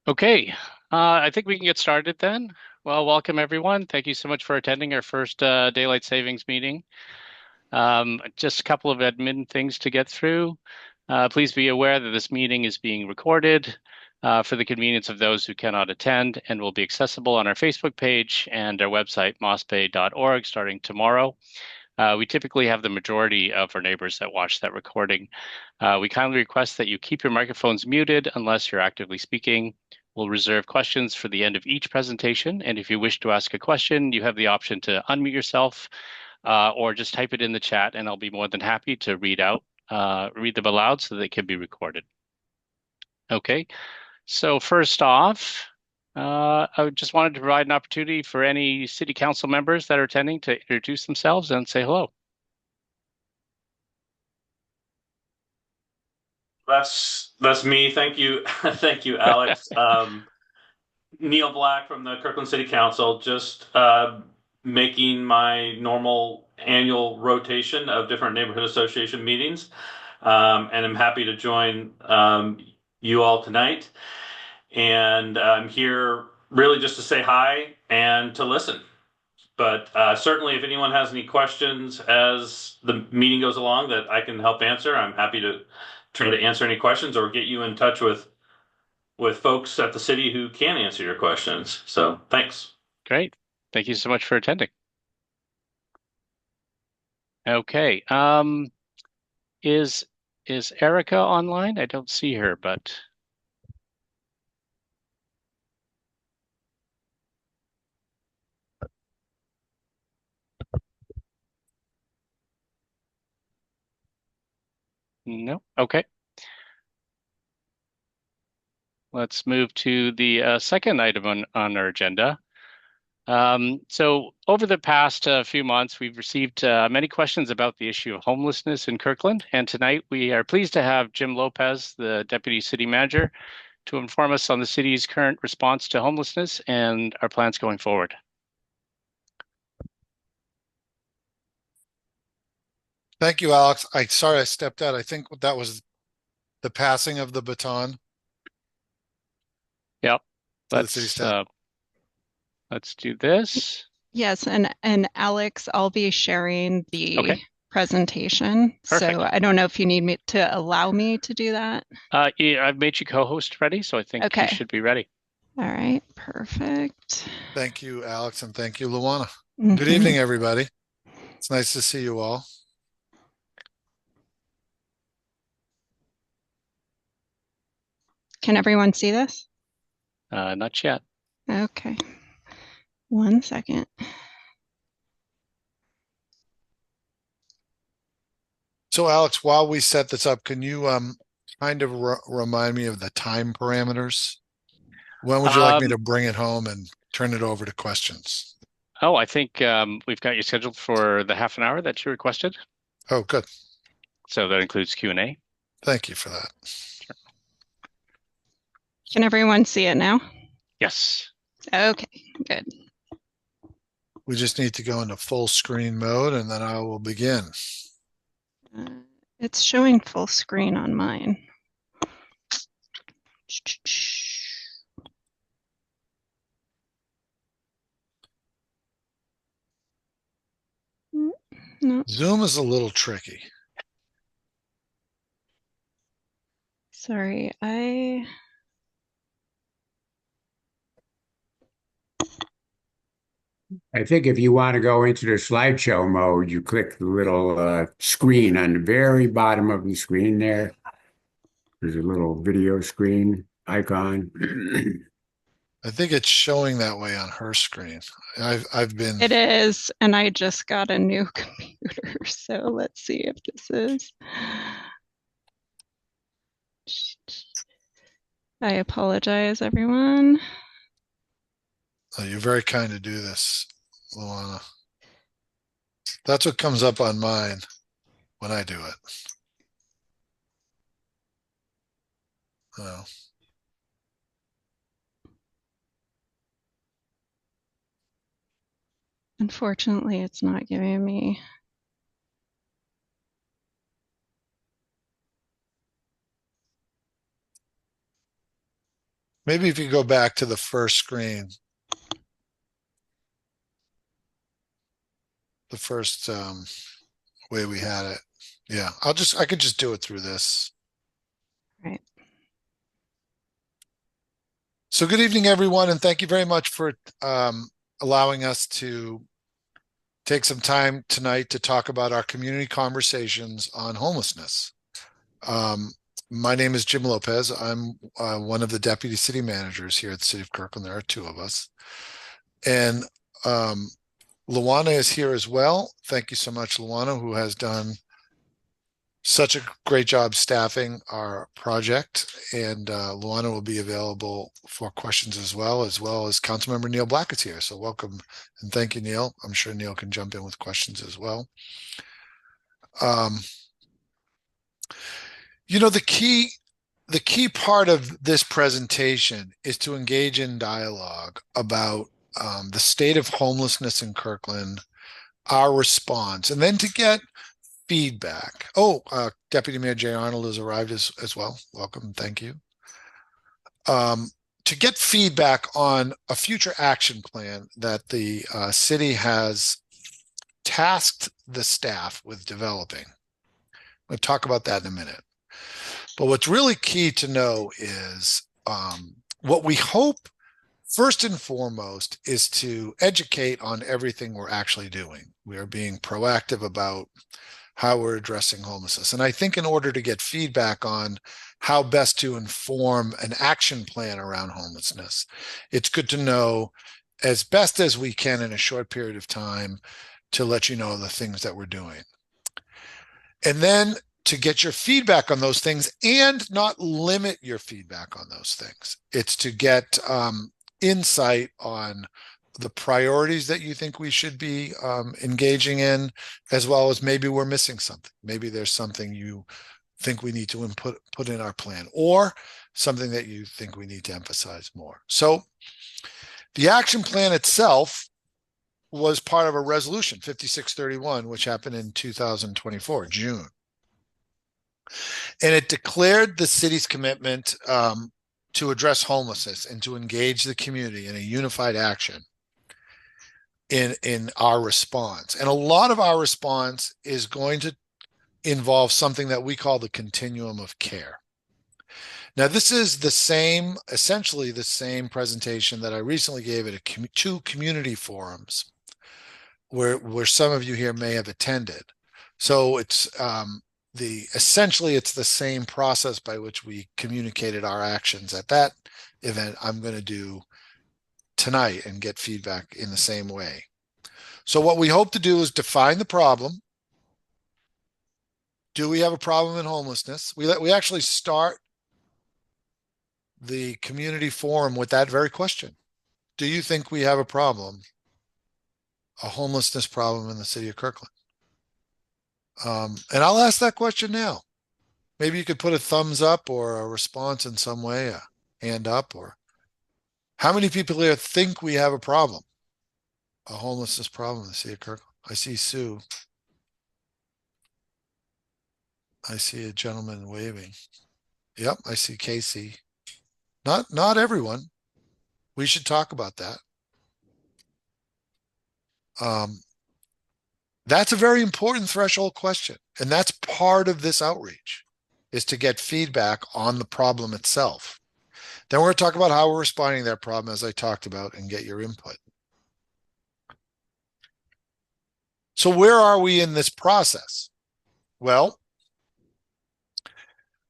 Okay, I think we can get started then. Well, welcome everyone. Thank you so much for attending our first daylight savings meeting. Just a couple of admin things to get through. Please be aware that this meeting is being recorded for the convenience of those who cannot attend and will be accessible on our Facebook page and our website, mossbay.org, starting tomorrow. We typically have the majority of our neighbors that watch that recording. We kindly request that you keep your microphones muted unless you're actively speaking. We'll reserve questions for the end of each presentation, and if you wish to ask a question, you have the option to unmute yourself or just type it in the chat, and I'll be more than happy to read them aloud so they can be recorded. Okay, so first off, I just wanted to provide an opportunity for any city council members that are attending to introduce themselves and say hello. That's me. Thank you. Thank you, Alex. Neil Black from the Kirkland City Council, just making my normal annual rotation of different neighborhood association meetings. And I'm happy to join you all tonight. And I'm here really just to say hi and to listen. But certainly, if anyone has any questions as the meeting goes along that I can help answer, I'm happy to try to answer any questions or get you in touch with folks at the city who can answer your questions. So thanks. Great. Thank you so much for attending. Okay. Is is Erica online? I don't see her, but no. Okay. Let's move to the second item on our agenda. So over the past few months, we've received many questions about the issue of homelessness in Kirkland, and tonight we are pleased to have Jim Lopez, the Deputy City Manager, to inform us on the city's current response to homelessness and our plans going forward. Thank you, Alex. Sorry I stepped out. I think that was the passing of the baton Yep. to the city staff. Let's do this. Yes, and Alex, I'll be sharing the Okay. presentation. Perfect. So I don't know if you need me to allow me to do that. Yeah, I've made you co-host ready, so I think you Okay. should be ready. All right, perfect. Thank you, Alex, and thank you, Luana. Mhm. Good evening, everybody. It's nice to see you all. Can everyone see this? Not yet. Okay. 1 second. So, Alex, while we set this up, can you kind of remind me of the time parameters? When would you like me to bring it home and turn it over to questions? Oh, I think we've got you scheduled for the half an hour that you requested. Oh, good. So that includes Q&A. Thank you for that. Can everyone see it now? Yes. Okay, good. We just need to go into full screen mode and then I will begin. It's showing full screen on mine. No, Zoom is a little tricky. sorry. I think if you want to go into the slideshow mode, you click the little screen on the very bottom of the screen there. There's a little video screen icon. I think it's showing that way on her screen. I've been. It is, and I just got a new computer, so let's see if this is. I apologize, everyone. Oh, you're very kind to do this, Luana. That's what comes up on mine when I do it. Oh. Unfortunately, it's not giving me. Maybe if you go back to the first screen, the first way we had it. Yeah, I could just do it through this. Right. So good evening, everyone, and thank you very much for allowing us to take some time tonight to talk about our community conversations on homelessness. My name is Jim Lopez. I'm one of the deputy city managers here at the City of Kirkland. There are two of us. And Luana is here as well. Thank you so much, Luana, who has done such a great job staffing our project. And Luana will be available for questions as well as Councilmember Neil Black is here. So welcome and thank you, Neil. I'm sure Neil can jump in with questions as well. You know, the key part of this presentation is to engage in dialogue about the state of homelessness in Kirkland, our response, and then to get feedback. Deputy Mayor Jay Arnold has arrived as well. Welcome. Thank you. To get feedback on a future action plan that the city has tasked the staff with developing. We'll talk about that in a minute. But what's really key to know is what we hope first and foremost is to educate on everything we're actually doing. We are being proactive about how we're addressing homelessness. And I think in order to get feedback on how best to inform an action plan around homelessness, it's good to know as best as we can in a short period of time to let you know the things that we're doing. And then to get your feedback on those things and not limit your feedback on those things. It's to get insight on the priorities that you think we should be engaging in, as well as maybe we're missing something. Maybe there's something you think we need to put in our plan, or something that you think we need to emphasize more. So the action plan itself was part of a resolution, 5631, which happened in 2024, June. And it declared the city's commitment to address homelessness and to engage the community in a unified action in our response. And a lot of our response is going to involve something that we call the continuum of care. Now, this is essentially the same presentation that I recently gave at two community forums where some of you here may have attended. So it's essentially it's the same process by which we communicated our actions at that event I'm going to do tonight and get feedback in the same way. So what we hope to do is define the problem. Do we have a problem in homelessness? We actually start the community forum with that very question. Do you think we have a problem, a homelessness problem in the city of Kirkland? And I'll ask that question now. Maybe you could put a thumbs up or a response in some way, a hand up, or how many people here think we have a problem, a homelessness problem in the city of Kirkland? I see Sue. I see a gentleman waving. Yep, I see Casey. Not everyone. We should talk about that. That's a very important threshold question. And that's part of this outreach, is to get feedback on the problem itself. Then we're going to talk about how we're responding to that problem, as I talked about, and get your input. So where are we in this process? Well,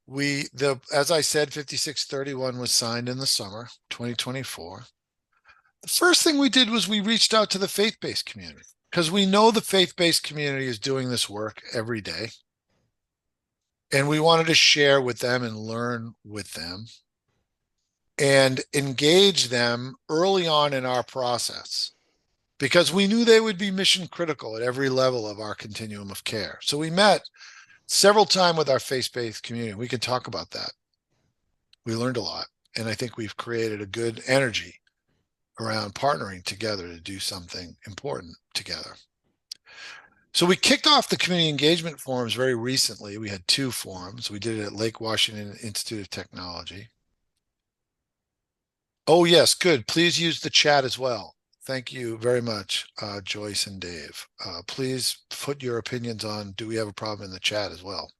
as I said, 5631 was signed in the summer 2024. The first thing we did was we reached out to the faith-based community, because we know the faith-based community is doing this work every day. And we wanted to share with them and learn with them and engage them early on in our process, because we knew they would be mission critical at every level of our continuum of care. So we met several times with our faith-based community. We can talk about that. We learned a lot. And I think we've created a good energy around partnering together to do something important together. So we kicked off the community engagement forums very recently. We had 2 forums. We did it at Lake Washington Institute of Technology. Oh, yes, good. Please use the chat as well. Thank you very much, Joyce and Dave. Please put your opinions on, do we have a problem in the chat as well?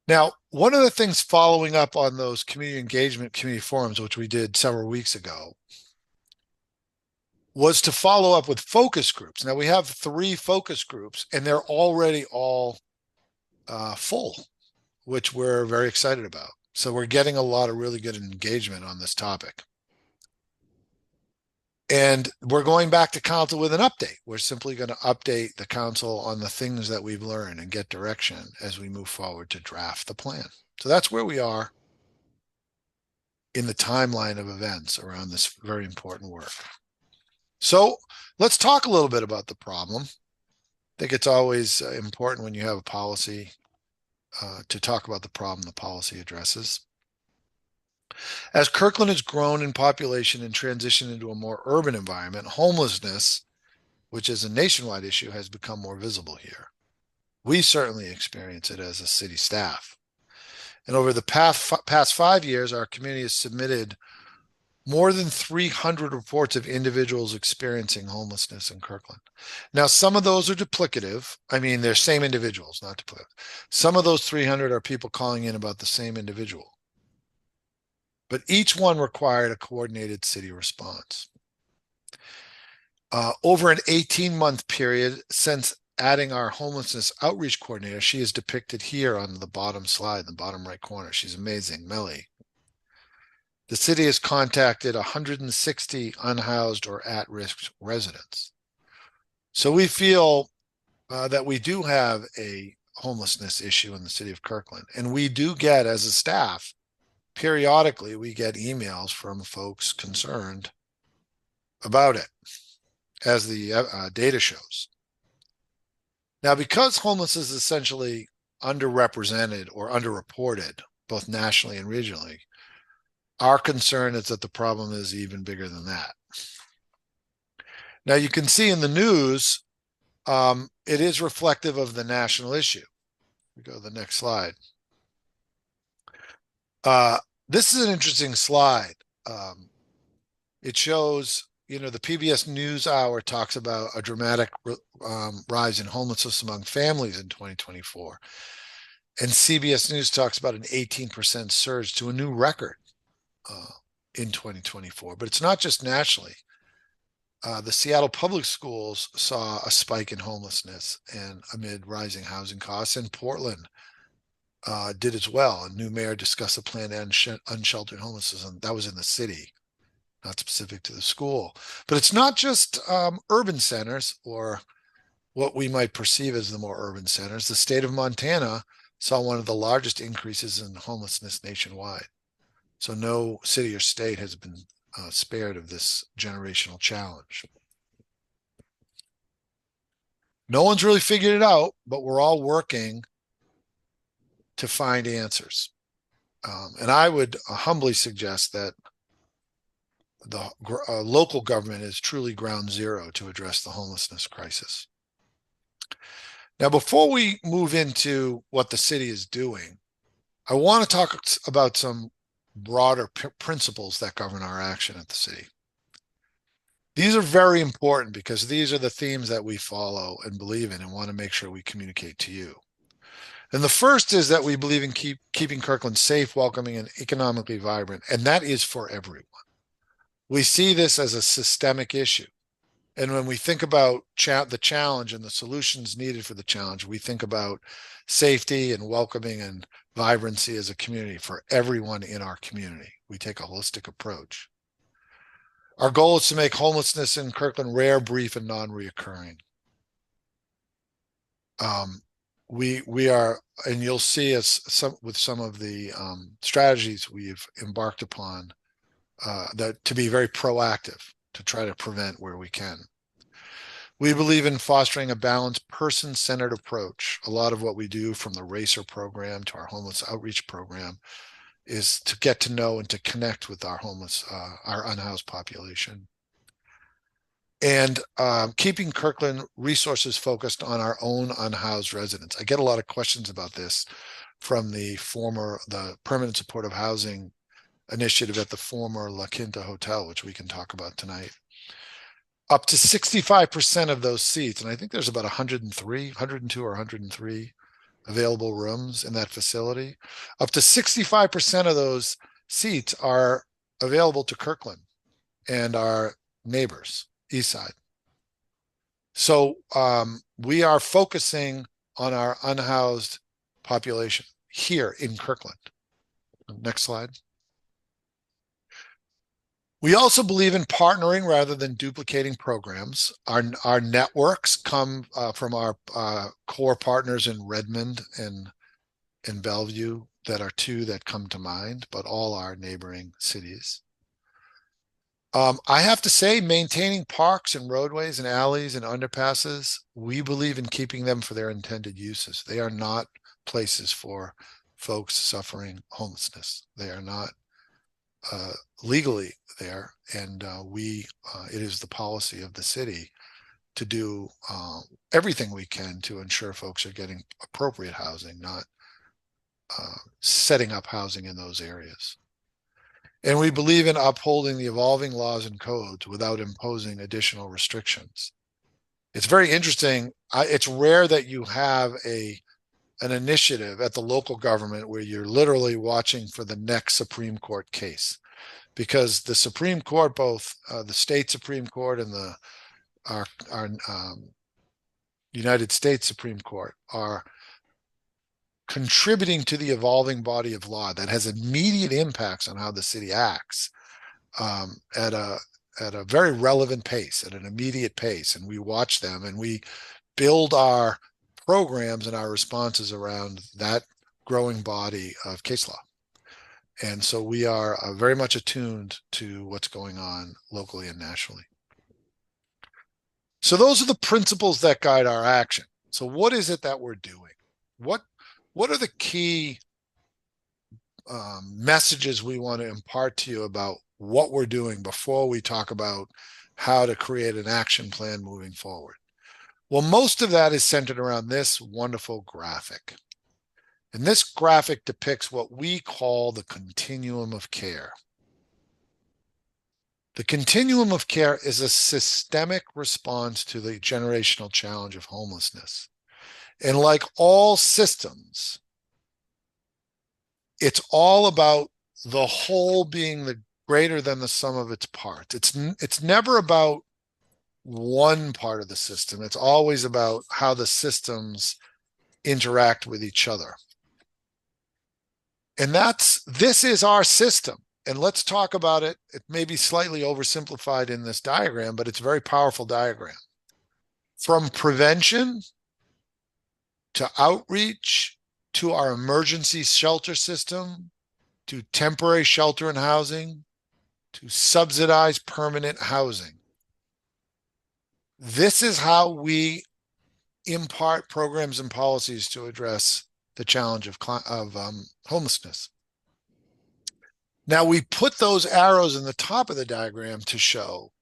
Now, one of the things following up on those community engagement community forums, which we did several weeks ago, was to follow up with focus groups. Now we have 3 focus groups and they're already all full, which we're very excited about. So we're getting a lot of really good engagement on this topic. And we're going back to council with an update. We're simply going to update the council on the things that we've learned and get direction as we move forward to draft the plan. So that's where we are in the timeline of events around this very important work. So let's talk a little bit about the problem. I think it's always important when you have a policy to talk about the problem the policy addresses. As Kirkland has grown in population and transitioned into a more urban environment, homelessness, which is a nationwide issue, has become more visible here. We certainly experience it as a city staff. And over the past 5 years, our community has submitted more than 300 reports of individuals experiencing homelessness in Kirkland. Now, some of those are duplicative. I mean, they're same individuals, not duplicative. Some of those 300 are people calling in about the same individual. But each one required a coordinated city response. Over an 18-month period since adding our homelessness outreach coordinator, she is depicted here on the bottom slide, the bottom right corner. She's amazing, Melly. The city has contacted 160 unhoused or at-risk residents. So we feel that we do have a homelessness issue in the city of Kirkland. And we do get, as a staff, periodically we get emails from folks concerned about it, as the data shows. Now, because homelessness is essentially underrepresented or underreported, both nationally and regionally, our concern is that the problem is even bigger than that. Now, you can see in the news, it is reflective of the national issue. We go to the next slide. This is an interesting slide. It shows, the PBS NewsHour talks about a dramatic rise in homelessness among families in 2024. And CBS News talks about an 18% surge to a new record in 2024. But it's not just nationally. The Seattle Public Schools saw a spike in homelessness and amid rising housing costs, and Portland did as well. A new mayor discussed a plan to end unsheltered homelessness, and that was in the city, not specific to the school. But it's not just urban centers or what we might perceive as the more urban centers. The state of Montana saw one of the largest increases in homelessness nationwide. So no city or state has been spared of this generational challenge. No one's really figured it out, but we're all working to find answers. And I would humbly suggest that the local government is truly ground zero to address the homelessness crisis. Now, before we move into what the city is doing, I want to talk about some broader principles that govern our action at the city. These are very important because these are the themes that we follow and believe in and want to make sure we communicate to you. And the first is that we believe in keeping Kirkland safe, welcoming, and economically vibrant, and that is for everyone. We see this as a systemic issue. And when we think about the challenge and the solutions needed for the challenge, we think about safety and welcoming and vibrancy as a community for everyone in our community. We take a holistic approach. Our goal is to make homelessness in Kirkland rare, brief, and non-reoccurring. We are, and you'll see us with some of the strategies we've embarked upon that to be very proactive to try to prevent where we can. We believe in fostering a balanced, person-centered approach. A lot of what we do, from the RACER program to our homeless outreach program, is to get to know and to connect with our our unhoused population. And keeping Kirkland resources focused on our own unhoused residents. I get a lot of questions about this from the permanent supportive housing initiative at the former La Quinta Hotel, which we can talk about tonight. Up to 65% of those seats, and I think there's about 103, 102 or 103 available rooms in that facility. Up to 65% of those seats are available to Kirkland and our neighbors, East Side. So we are focusing on our unhoused population here in Kirkland. Next slide. We also believe in partnering rather than duplicating programs. Our networks come from our core partners in Redmond and in Bellevue that are two that come to mind, but all our neighboring cities. I have to say, maintaining parks and roadways and alleys and underpasses, we believe in keeping them for their intended uses. They are not places for folks suffering homelessness. They are not legally there, and it is the policy of the city to do everything we can to ensure folks are getting appropriate housing, not setting up housing in those areas. And we believe in upholding the evolving laws and codes without imposing additional restrictions. It's very interesting. It's rare that you have an initiative at the local government where you're literally watching for the next Supreme Court case, because the Supreme Court, both the state Supreme Court and our United States Supreme Court, are contributing to the evolving body of law that has immediate impacts on how the city acts at a very relevant pace, at an immediate pace. And we watch them and we build our programs and our responses around that growing body of case law. And so we are very much attuned to what's going on locally and nationally. So those are the principles that guide our action. So what is it that we're doing? What are the key messages we want to impart to you about what we're doing before we talk about how to create an action plan moving forward? Well, most of that is centered around this wonderful graphic. And this graphic depicts what we call the continuum of care. The continuum of care is a systemic response to the generational challenge of homelessness. And like all systems, it's all about the whole being greater than the sum of its parts. It's never about one part of the system. It's always about how the systems interact with each other. And this is our system. And let's talk about it. It may be slightly oversimplified in this diagram, but it's a very powerful diagram. From prevention to outreach, to our emergency shelter system, to temporary shelter and housing, to subsidized permanent housing. This is how we impart programs and policies to address the challenge of homelessness. Now, we put those arrows in the top of the diagram to show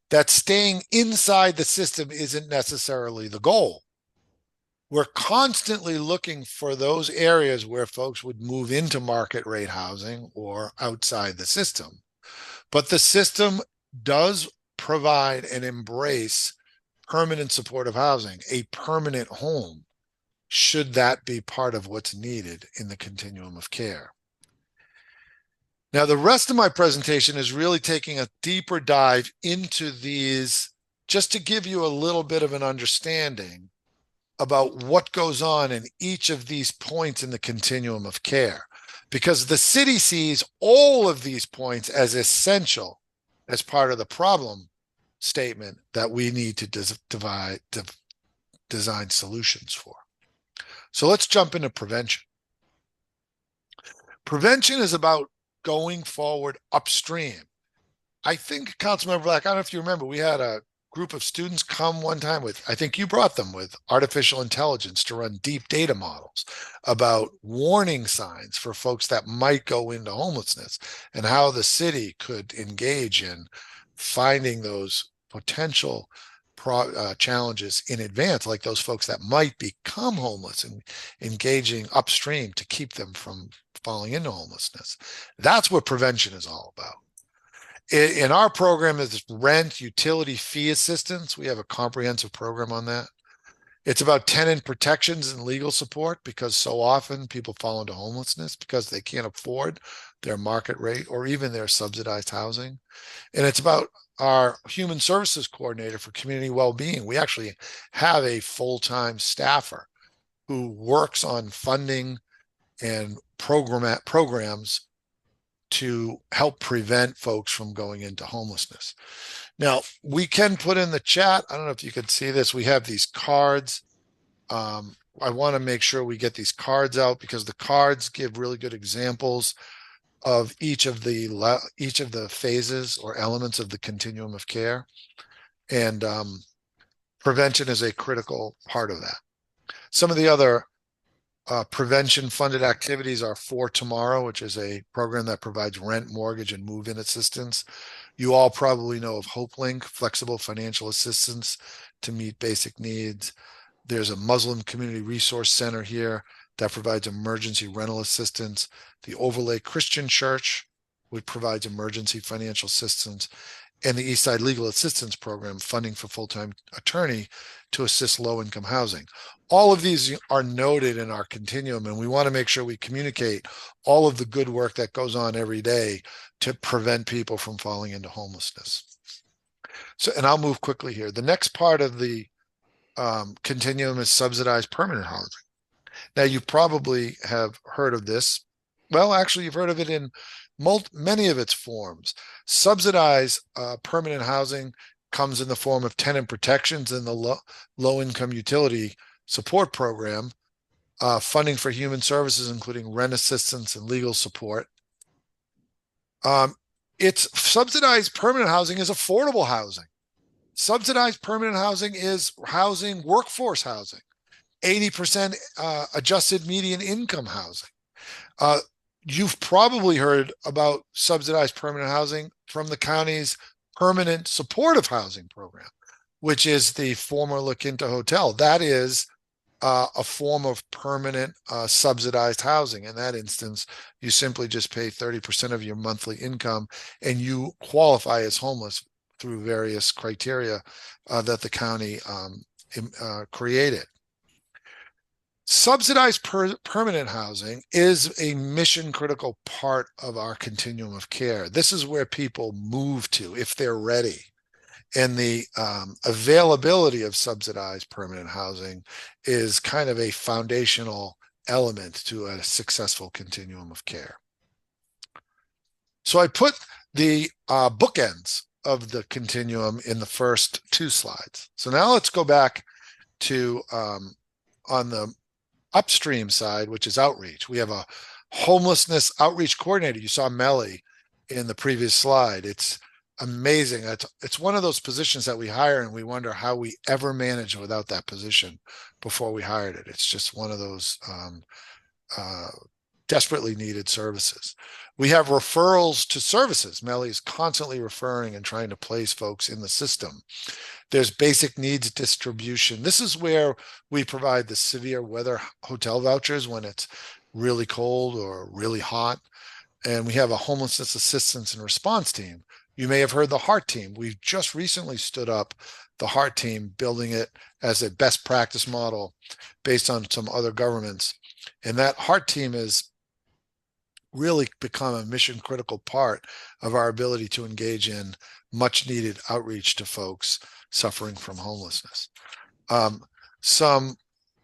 that staying inside the system isn't necessarily the goal. We're constantly looking for those areas where folks would move into market rate housing or outside the system. But the system does provide and embrace permanent supportive housing, a permanent home, should that be part of what's needed in the continuum of care. Now, the rest of my presentation is really taking a deeper dive into these, just to give you a little bit of an understanding about what goes on in each of these points in the continuum of care, because the city sees all of these points as essential as part of the problem statement that we need to design solutions for. So let's jump into prevention. Prevention is about going forward upstream. I think, Councilmember Black, I don't know if you remember, we had a group of students come one time with, I think you brought them with artificial intelligence to run deep data models about warning signs for folks that might go into homelessness and how the city could engage in finding those potential challenges in advance, like those folks that might become homeless, and engaging upstream to keep them from falling into homelessness. That's what prevention is all about. In our program is rent, utility, fee assistance. We have a comprehensive program on that. It's about tenant protections and legal support, because so often people fall into homelessness because they can't afford their market rate or even their subsidized housing. And it's about our human services coordinator for community well-being. We actually have a full-time staffer who works on funding and programs to help prevent folks from going into homelessness. Now, we can put in the chat, I don't know if you can see this, we have these cards. I want to make sure we get these cards out, because the cards give really good examples of each of the phases or elements of the continuum of care. And prevention is a critical part of that. Some of the other prevention funded activities are For Tomorrow, which is a program that provides rent, mortgage, and move-in assistance. You all probably know of HopeLink, flexible financial assistance to meet basic needs. There's a Muslim Community Resource Center here that provides emergency rental assistance. The Overlay Christian Church, which provides emergency financial assistance, and the Eastside Legal Assistance Program, funding for full-time attorney to assist low-income housing. All of these are noted in our continuum, and we want to make sure we communicate all of the good work that goes on every day to prevent people from falling into homelessness. So, and I'll move quickly here. The next part of the continuum is subsidized permanent housing. Now, you probably have heard of this. Well, actually, you've heard of it in many of its forms. Subsidized permanent housing comes in the form of tenant protections in the low-income utility support program, funding for human services, including rent assistance and legal support. It's subsidized permanent housing is affordable housing. Subsidized permanent housing is housing, workforce housing, 80% adjusted median income housing. You've probably heard about subsidized permanent housing from the county's permanent supportive housing program, which is the former La Quinta Hotel. That is a form of permanent subsidized housing. In that instance, you simply just pay 30% of your monthly income and you qualify as homeless through various criteria that the county created. Subsidized permanent housing is a mission critical part of our continuum of care. This is where people move to if they're ready. And the availability of subsidized permanent housing is kind of a foundational element to a successful continuum of care. So I put the bookends of the continuum in the first two slides. So now let's go back to on the upstream side, which is outreach. We have a homelessness outreach coordinator. You saw Melly in the previous slide. It's amazing. It's one of those positions that we hire and we wonder how we ever managed without that position before we hired it. It's just one of those desperately needed services. We have referrals to services. Melly is constantly referring and trying to place folks in the system. There's basic needs distribution. This is where we provide the severe weather hotel vouchers when it's really cold or really hot. And we have a homelessness assistance and response team. You may have heard the HEART team. We've just recently stood up the HEART team, building it as a best practice model based on some other governments. And that HEART team has really become a mission critical part of our ability to engage in much needed outreach to folks suffering from homelessness.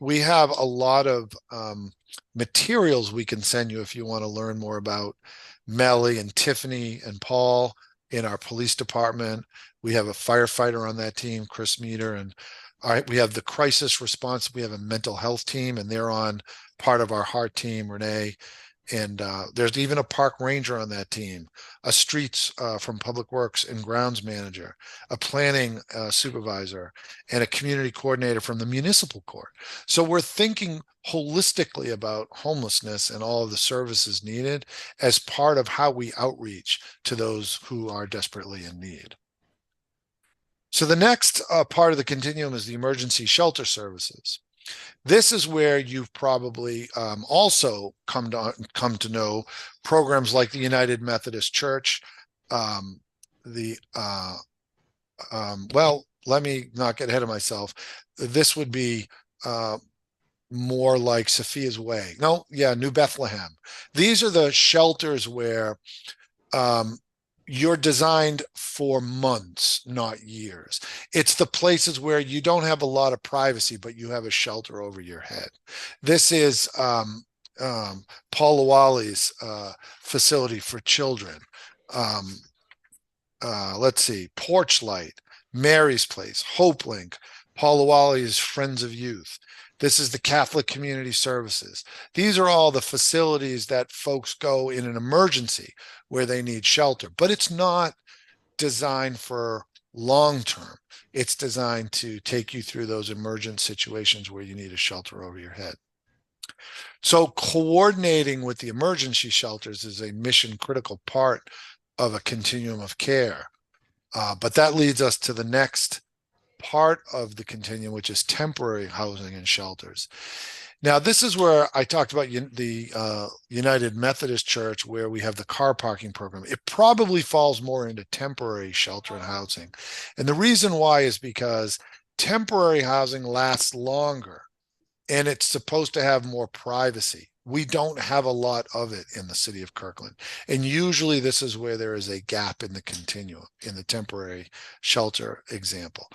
We have a lot of materials we can send you if you want to learn more about Melly and Tiffany and Paul in our police department. We have a firefighter on that team, Chris Meter, and we have the crisis response. We have a mental health team, and they're on part of our HEART team, Renee. And there's even a park ranger on that team, a streets from Public Works and grounds manager, a planning supervisor, and a community coordinator from the municipal court. So we're thinking holistically about homelessness and all of the services needed as part of how we outreach to those who are desperately in need. So the next part of the continuum is the emergency shelter services. This is where you've probably also come to know programs like the United Methodist Church, the well, let me not get ahead of myself. This would be more like Sophia's Way. No, yeah, New Bethlehem. These are the shelters where you're designed for months, not years. It's the places where you don't have a lot of privacy, but you have a shelter over your head. This is Paul Lawali's facility for children. Let's see, Porchlight, Mary's Place, Hope Link, Paul Lawali's Friends of Youth. This is the Catholic Community Services. These are all the facilities that folks go in an emergency where they need shelter, but it's not designed for long term. It's designed to take you through those emergent situations where you need a shelter over your head. So coordinating with the emergency shelters is a mission critical part of a continuum of care. But that leads us to the next part of the continuum, which is temporary housing and shelters. Now, this is where I talked about the United Methodist Church, where we have the car parking program. It probably falls more into temporary shelter and housing. And the reason why is because temporary housing lasts longer and it's supposed to have more privacy. We don't have a lot of it in the city of Kirkland. And usually this is where there is a gap in the continuum, in the temporary shelter example.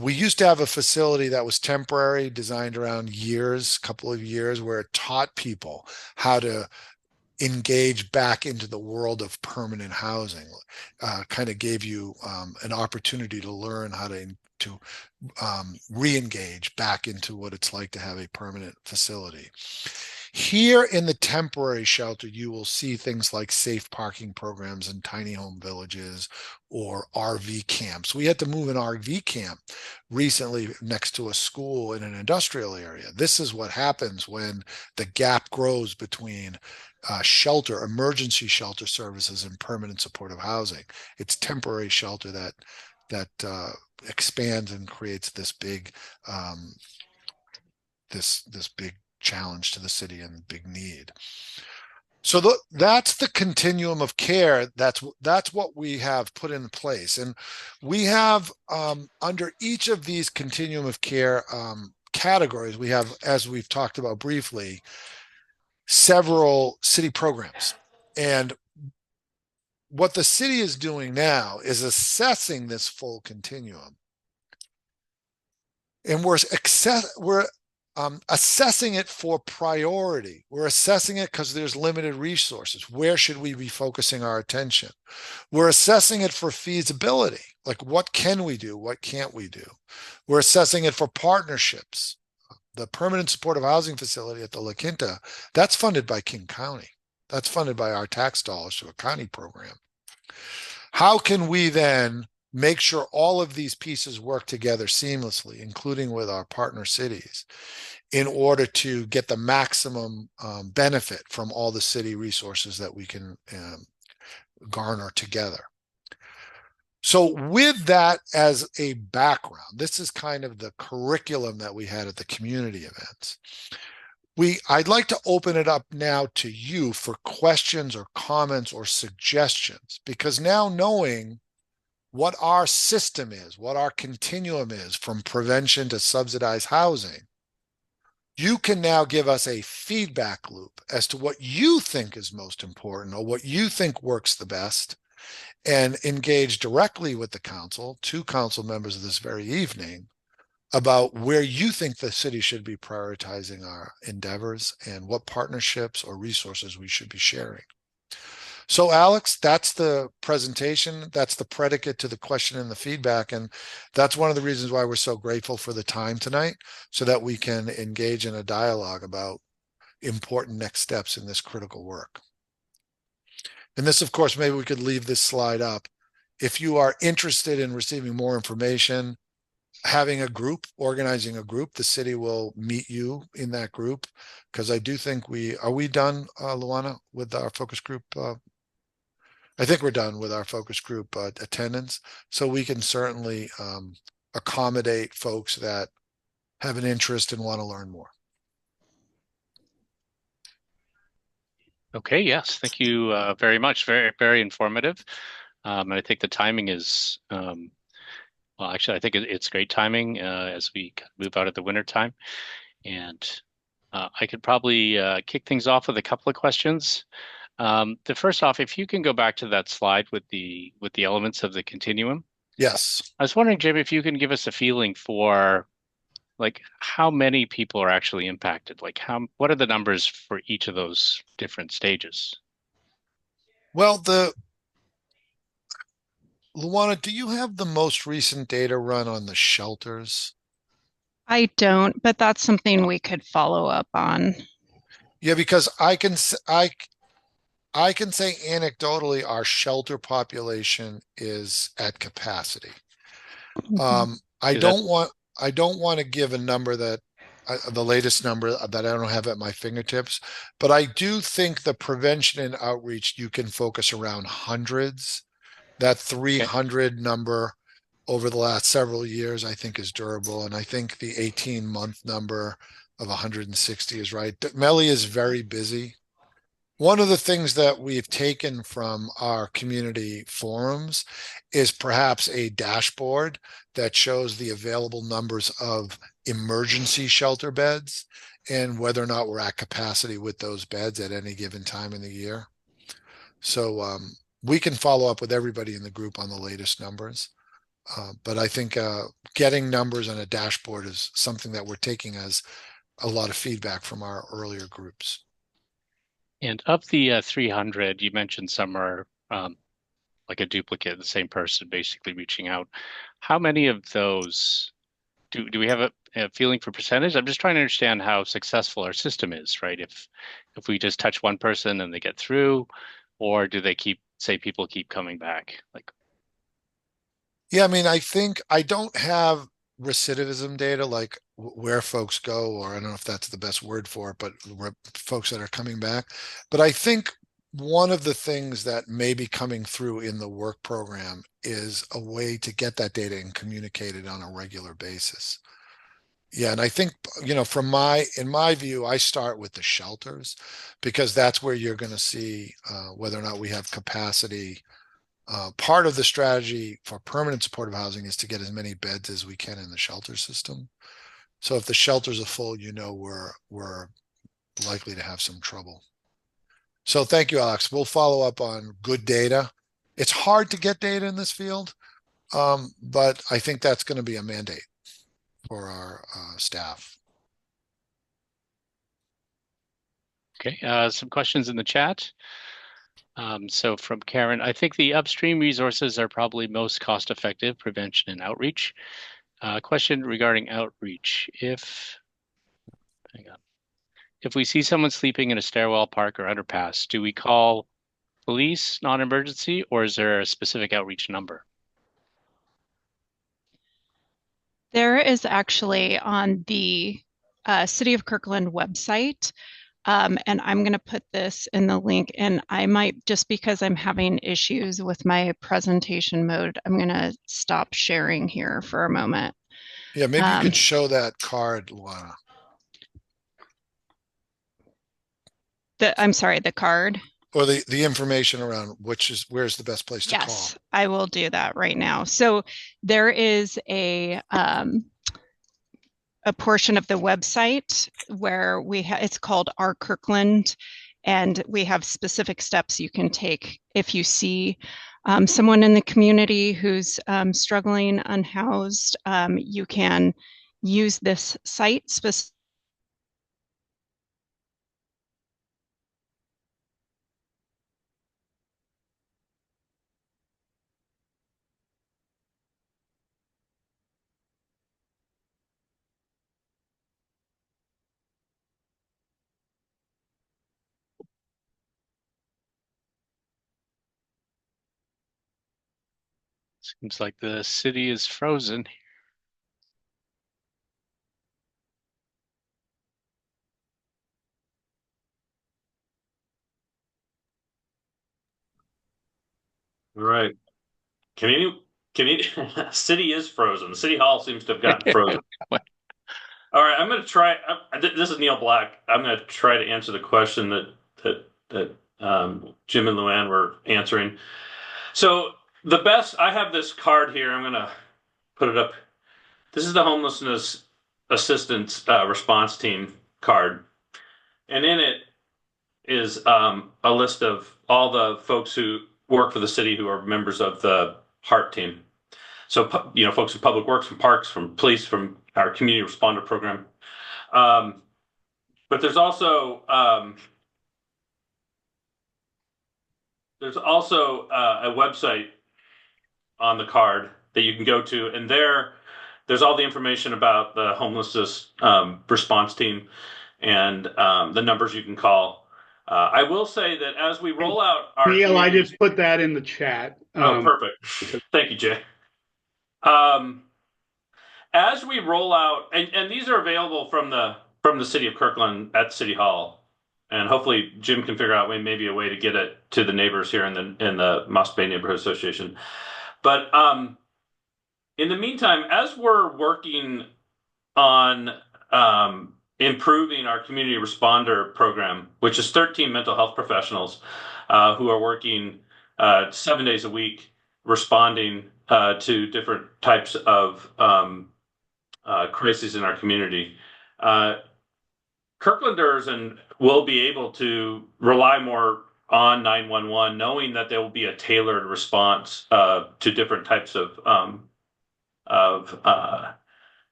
We used to have a facility that was temporary, designed around years, couple of years, where it taught people how to engage back into the world of permanent housing, kind of gave you an opportunity to learn how to re-engage back into what it's like to have a permanent facility. Here in the temporary shelter, you will see things like safe parking programs in tiny home villages or RV camps. We had to move an RV camp recently next to a school in an industrial area. This is what happens when the gap grows between shelter, emergency shelter services, and permanent supportive housing. It's temporary shelter that expands and creates this big this big challenge to the city and big need. So that's the continuum of care. That's what we have put in place, and we have under each of these continuum of care categories, we have, as we've talked about briefly, several city programs. And what the city is doing now is assessing this full continuum, and we're assessing it for priority. We're assessing it because there's limited resources. Where should we be focusing our attention? We're assessing it for feasibility. Like, what can we do? What can't we do? We're assessing it for partnerships. The permanent supportive housing facility at the La Quinta, that's funded by King County. That's funded by our tax dollars through a county program. How can we then make sure all of these pieces work together seamlessly, including with our partner cities, in order to get the maximum benefit from all the city resources that we can garner together? So with that as a background, this is kind of the curriculum that we had at the community events. I'd like to open it up now to you for questions or comments or suggestions, because now knowing what our system is, what our continuum is from prevention to subsidized housing, you can now give us a feedback loop as to what you think is most important or what you think works the best, and engage directly with the council, 2 council members of this very evening, about where you think the city should be prioritizing our endeavors and what partnerships or resources we should be sharing. So Alex, that's the presentation. That's the predicate to the question and the feedback. And that's one of the reasons why we're so grateful for the time tonight, so that we can engage in a dialogue about important next steps in this critical work. And this, of course, maybe we could leave this slide up. If you are interested in receiving more information, having a group, organizing a group, the city will meet you in that group, because I do think are we done, Luana, with our focus group? I think we're done with our focus group attendance, so we can certainly accommodate folks that have an interest and want to learn more. Okay, yes, thank you very much. Very, very informative. And I think the timing is, well, actually, I think it's great timing as we kind of move out of the winter time. And I could probably kick things off with a couple of questions. The first off, if you can go back to that slide with the elements of the continuum. Yes. I was wondering, Jim, if you can give us a feeling for like how many people are actually impacted? Like what are the numbers for each of those different stages? Well, Luana, do you have the most recent data run on the shelters? I don't, but that's something we could follow up on. Yeah, because I can say anecdotally our shelter population is at capacity. I Is that don't want to give a number that the latest number that I don't have at my fingertips, but I do think the prevention and outreach you can focus around hundreds. That okay? 300 number over the last several years, I think is durable. And I think the 18-month number of 160 is right. Melly is very busy. One of the things that we've taken from our community forums is perhaps a dashboard that shows the available numbers of emergency shelter beds and whether or not we're at capacity with those beds at any given time in the year. So we can follow up with everybody in the group on the latest numbers. But I think getting numbers on a dashboard is something that we're taking as a lot of feedback from our earlier groups. And of the 300, you mentioned some are like a duplicate, the same person basically reaching out. How many of those do we have a feeling for percentage? I'm just trying to understand how successful our system is, right? If we just touch one person and they get through, or do they say people keep coming back? Like, Yeah, I mean, I think I don't have recidivism data like where folks go, or I don't know if that's the best word for it, but folks that are coming back. But I think one of the things that may be coming through in the work program is a way to get that data and communicate it on a regular basis. Yeah, and I think, in my view, I start with the shelters because that's where you're going to see whether or not we have capacity. Part of the strategy for permanent supportive housing is to get as many beds as we can in the shelter system. So if the shelters are full, we're likely to have some trouble. So thank you, Alex. We'll follow up on good data. It's hard to get data in this field, but I think that's going to be a mandate for our staff. okay, some questions in the chat. So from Karen, I think the upstream resources are probably most cost effective, prevention and outreach. Question regarding outreach. Hang on. If we see someone sleeping in a stairwell, park, or underpass, do we call police, non-emergency, or is there a specific outreach number? There is actually on the City of Kirkland website, and I'm going to put this in the link, and I might, just because I'm having issues with my presentation mode, I'm going to stop sharing here for a moment. Yeah, maybe you could show that card, Luana. I'm sorry, the card. Or the information around where's the best place to call. Yes, I will do that right now. So there is a portion of the website where it's called Our Kirkland, and we have specific steps you can take if you see someone in the community who's struggling unhoused. You can use this site specifically. Seems like the city is frozen. All right. City is frozen. City Hall seems to have gotten frozen. All right, I'm going to try. This is Neil Black. I'm going to try to answer the question that Jim and Luann were answering. So I have this card here. I'm going to put it up. This is the homelessness assistance response team card, and in it is a list of all the folks who work for the city who are members of the HEART team. So, folks from Public Works, from Parks, from Police, from our Community Responder Program. But there's also a website on the card that you can go to, and there's all the information about the homelessness response team and the numbers you can call. I will say that as we roll out our Neil, I just put that in the chat. Oh, perfect. Thank you, Jay. As we roll out, and these are available from the city of Kirkland at City Hall, and hopefully Jim can figure out maybe a way to get it to the neighbors here in the Moss Bay Neighborhood Association. But in the meantime, as we're working on improving our community responder program, which is 13 mental health professionals who are working 7 days a week responding to different types of crises in our community. Kirklanders will be able to rely more on 911, knowing that there will be a tailored response to different types of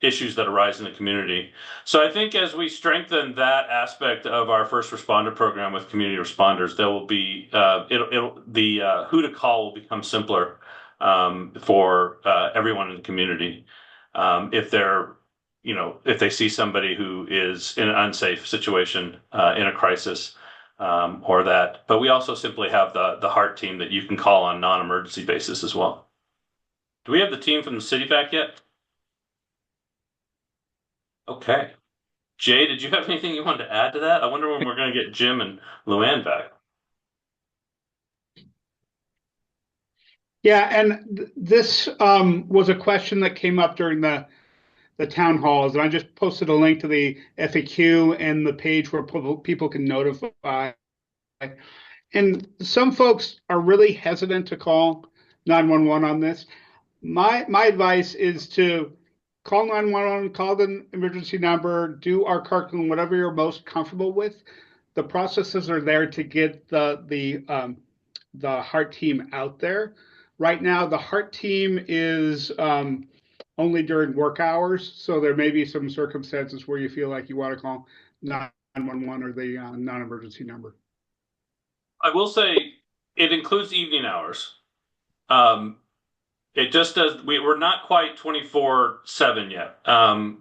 issues that arise in the community. So I think as we strengthen that aspect of our first responder program with community responders, there will be who to call will become simpler for everyone in the community. If they see somebody who is in an unsafe situation in a crisis or that. But we also simply have the HEART team that you can call on non-emergency basis as well. Do we have the team from the city back yet? Okay. Jay, did you have anything you wanted to add to that? I wonder when we're going to get Jim and Luann back. Yeah, and this was a question that came up during the town halls, and I just posted a link to the FAQ and the page where people can notify. And some folks are really hesitant to call 911 on this. My advice is to call 911, call the emergency number, do our Kirkland, whatever you're most comfortable with. The processes are there to get the HEART team out there. Right now, the HEART team is only during work hours, so there may be some circumstances where you feel like you want to call 911 or the non-emergency number. I will say it includes evening hours. It just does. We're not quite 24/7 yet.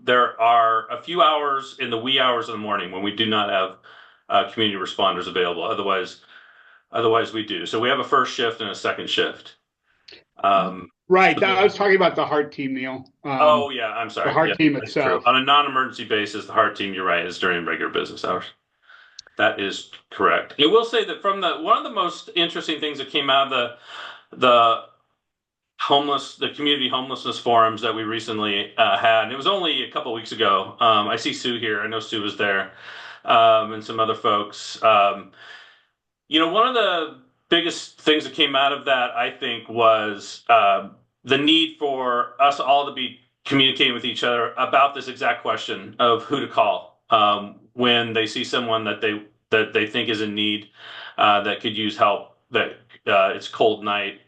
There are a few hours in the wee hours of the morning when we do not have community responders available. Otherwise we do. So we have a first shift and a second shift. Right. I was talking about the HEART team, Neil. Oh yeah, I'm sorry. The HEART team itself. On a non-emergency basis, the HEART team, you're right, is during regular business hours. That is correct. I will say that from one of the most interesting things that came out of the community homelessness forums that we recently had, and it was only a couple of weeks ago. I see Sue here. I know Sue was there, and some other folks. One of the biggest things that came out of that, I think, was the need for us all to be communicating with each other about this exact question of who to call when they see someone that they think is in need, that could use help, that it's cold night,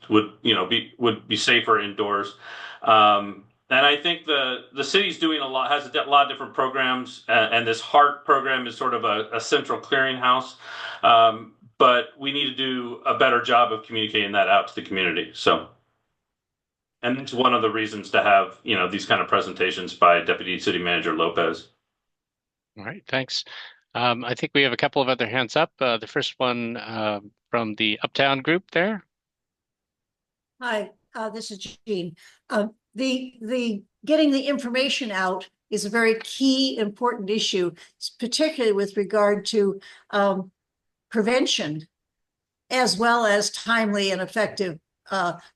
would be safer indoors. And I think the city's doing has a lot of different programs, and this HEART program is sort of a central clearinghouse. But we need to do a better job of communicating that out to the community. So, and it's one of the reasons to have these kind of presentations by Deputy City Manager Lopez. All right, thanks. I think we have a couple of other hands up. The first one from the Uptown group there. Hi, this is Jean. The getting the information out is a very key, important issue, particularly with regard to prevention, as well as timely and effective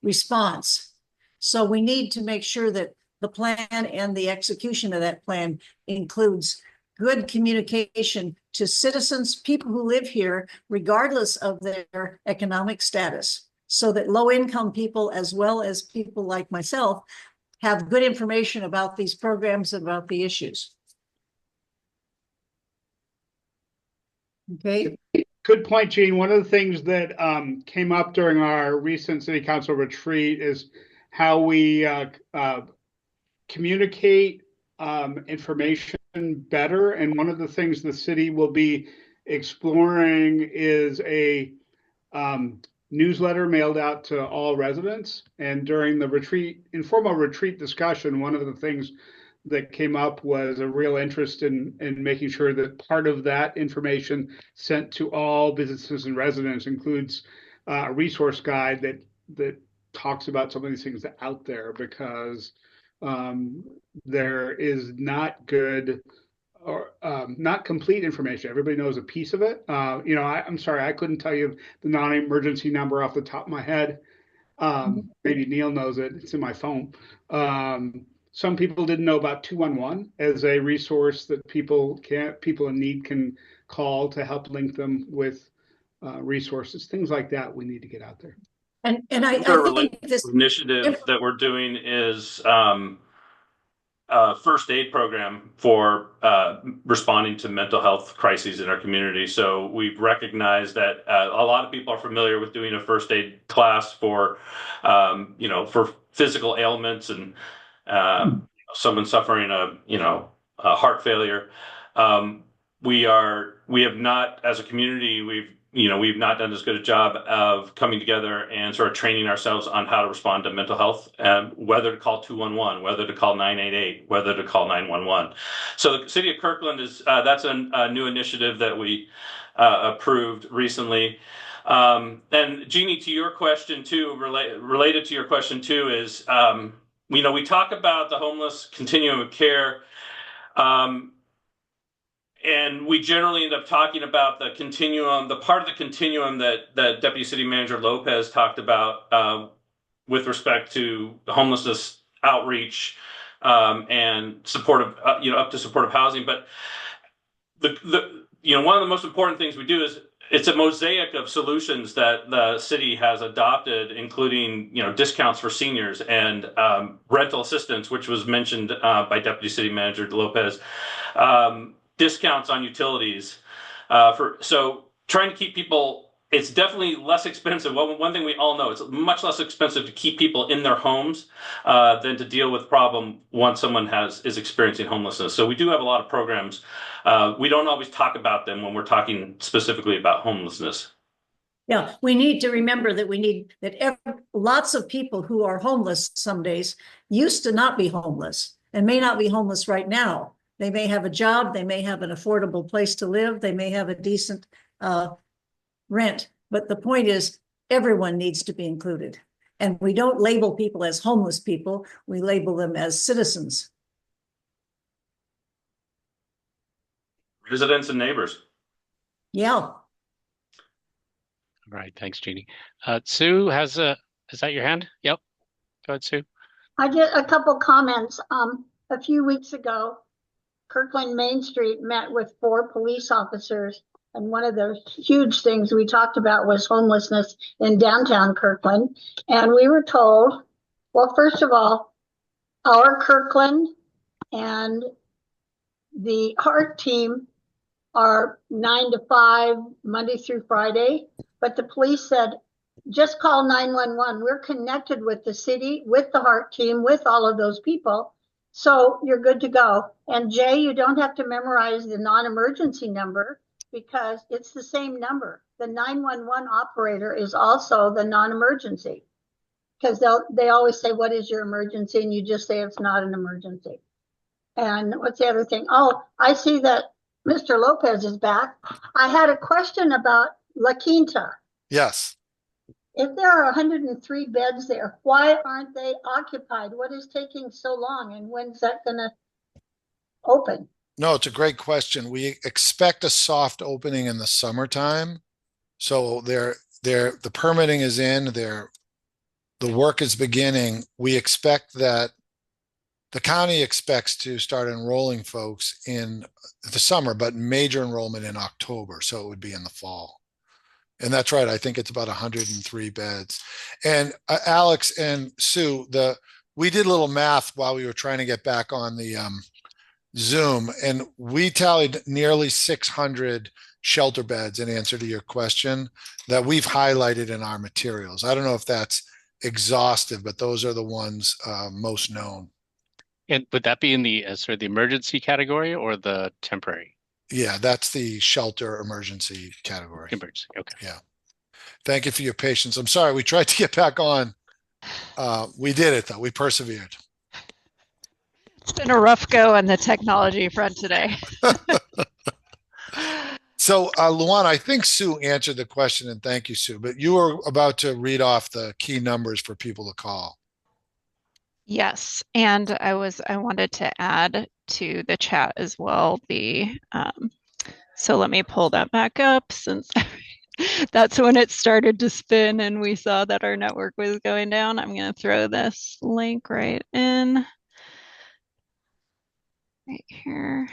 response. So we need to make sure that the plan and the execution of that plan includes good communication to citizens, people who live here, regardless of their economic status, so that low-income people, as well as people like myself, have good information about these programs and about the issues. Okay. Good point, Gene. One of the things that came up during our recent city council retreat is how we communicate information better. And one of the things the city will be exploring is a newsletter mailed out to all residents. And during the retreat, informal retreat discussion, one of the things that came up was a real interest in making sure that part of that information sent to all businesses and residents includes a resource guide that talks about some of these things out there, because there is not good or not complete information. Everybody knows a piece of it. I'm sorry, I couldn't tell you the non-emergency number off the top of my head. Maybe Neil knows it. It's in my phone. Some people didn't know about 211 as a resource that people in need can call to help link them with resources, things like that. We need to get out there. And I think this initiative that we're doing is a first aid program for responding to mental health crises in our community. So we've recognized that a lot of people are familiar with doing a first aid class for physical ailments and someone suffering a heart failure. We have not, as a community, we've not done as good a job of coming together and sort of training ourselves on how to respond to mental health, whether to call 211, whether to call 988, whether to call 911. So the city of Kirkland that's a new initiative that we approved recently. And Jeannie, to your question too, related to your question too, is we talk about the homeless continuum of care, and we generally end up talking about the continuum, the part of the continuum that Deputy City Manager Lopez talked about with respect to homelessness outreach and supportive, up to supportive housing. But one of the most important things we do is it's a mosaic of solutions that the city has adopted, including discounts for seniors and rental assistance, which was mentioned by Deputy City Manager Lopez, discounts on utilities. So trying to keep people, it's definitely less expensive. Well, one thing we all know, it's much less expensive to keep people in their homes than to deal with problem once someone is experiencing homelessness. So we do have a lot of programs. We don't always talk about them when we're talking specifically about homelessness. Yeah, we need to remember that lots of people who are homeless some days used to not be homeless and may not be homeless right now. They may have a job, they may have an affordable place to live, they may have a decent rent. But the point is, everyone needs to be included. And we don't label people as homeless people, we label them as citizens. Residents and neighbors. Yeah. All right, thanks, Jeannie. Sue is that your hand? Yep. Go ahead, Sue. I did a couple comments. A few weeks ago, Kirkland Main Street met with 4 police officers, and one of the huge things we talked about was homelessness in downtown Kirkland. And we were told, well, first of all, our Kirkland and the HEART team are 9 to 5, Monday through Friday. But the police said, just call 911. We're connected with the city, with the HEART team, with all of those people. So you're good to go. And Jay, you don't have to memorize the non-emergency number because it's the same number. The 911 operator is also the non-emergency, because they always say, what is your emergency? And you just say it's not an emergency. And what's the other thing? Oh, I see that Mr. Lopez is back. I had a question about La Quinta. Yes. If there are 103 beds there, why aren't they occupied? What is taking so long, and when's that going to open? No, it's a great question. We expect a soft opening in the summertime. So the permitting is in, the work is beginning. We expect that The county expects to start enrolling folks in the summer, but major enrollment in October. So it would be in the fall. And that's right. I think it's about 103 beds. And Alex and Sue, we did a little math while we were trying to get back on the Zoom, and we tallied nearly 600 shelter beds in answer to your question that we've highlighted in our materials. I don't know if that's exhaustive, but those are the ones most known. And would that be in the sort of the emergency category or the temporary? Yeah, that's the shelter emergency category. Emergency. Okay. Yeah. Thank you for your patience. I'm sorry. We tried to get back on. We did it though. We persevered. It's been a rough go on the technology front today. So, Luana, I think Sue answered the question, and thank you, Sue, but you were about to read off the key numbers for people to call. Yes, and I wanted to add to the chat as well so let me pull that back up, since that's when it started to spin and we saw that our network was going down. I'm going to throw this link right in right here.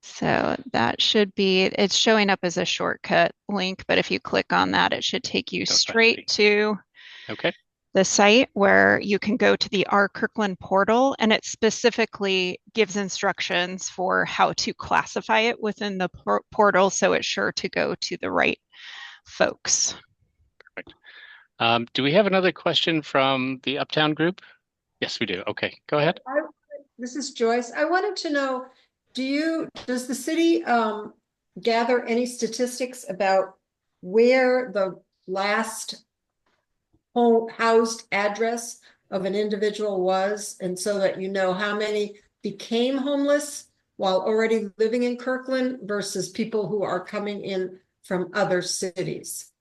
So that should be, it's showing up as a shortcut link, but if you click on that, it should take you straight to the site where you can go to the R Kirkland portal, and it specifically gives instructions for how to classify it within the portal, so it's sure to go to the right folks. Perfect. Do we have another question from the Uptown group? Yes, we do. Okay, go ahead. This is Joyce. I wanted to know, does the city gather any statistics about where the last housed address of an individual was, and so that you know how many became homeless while already living in Kirkland versus people who are coming in from other cities?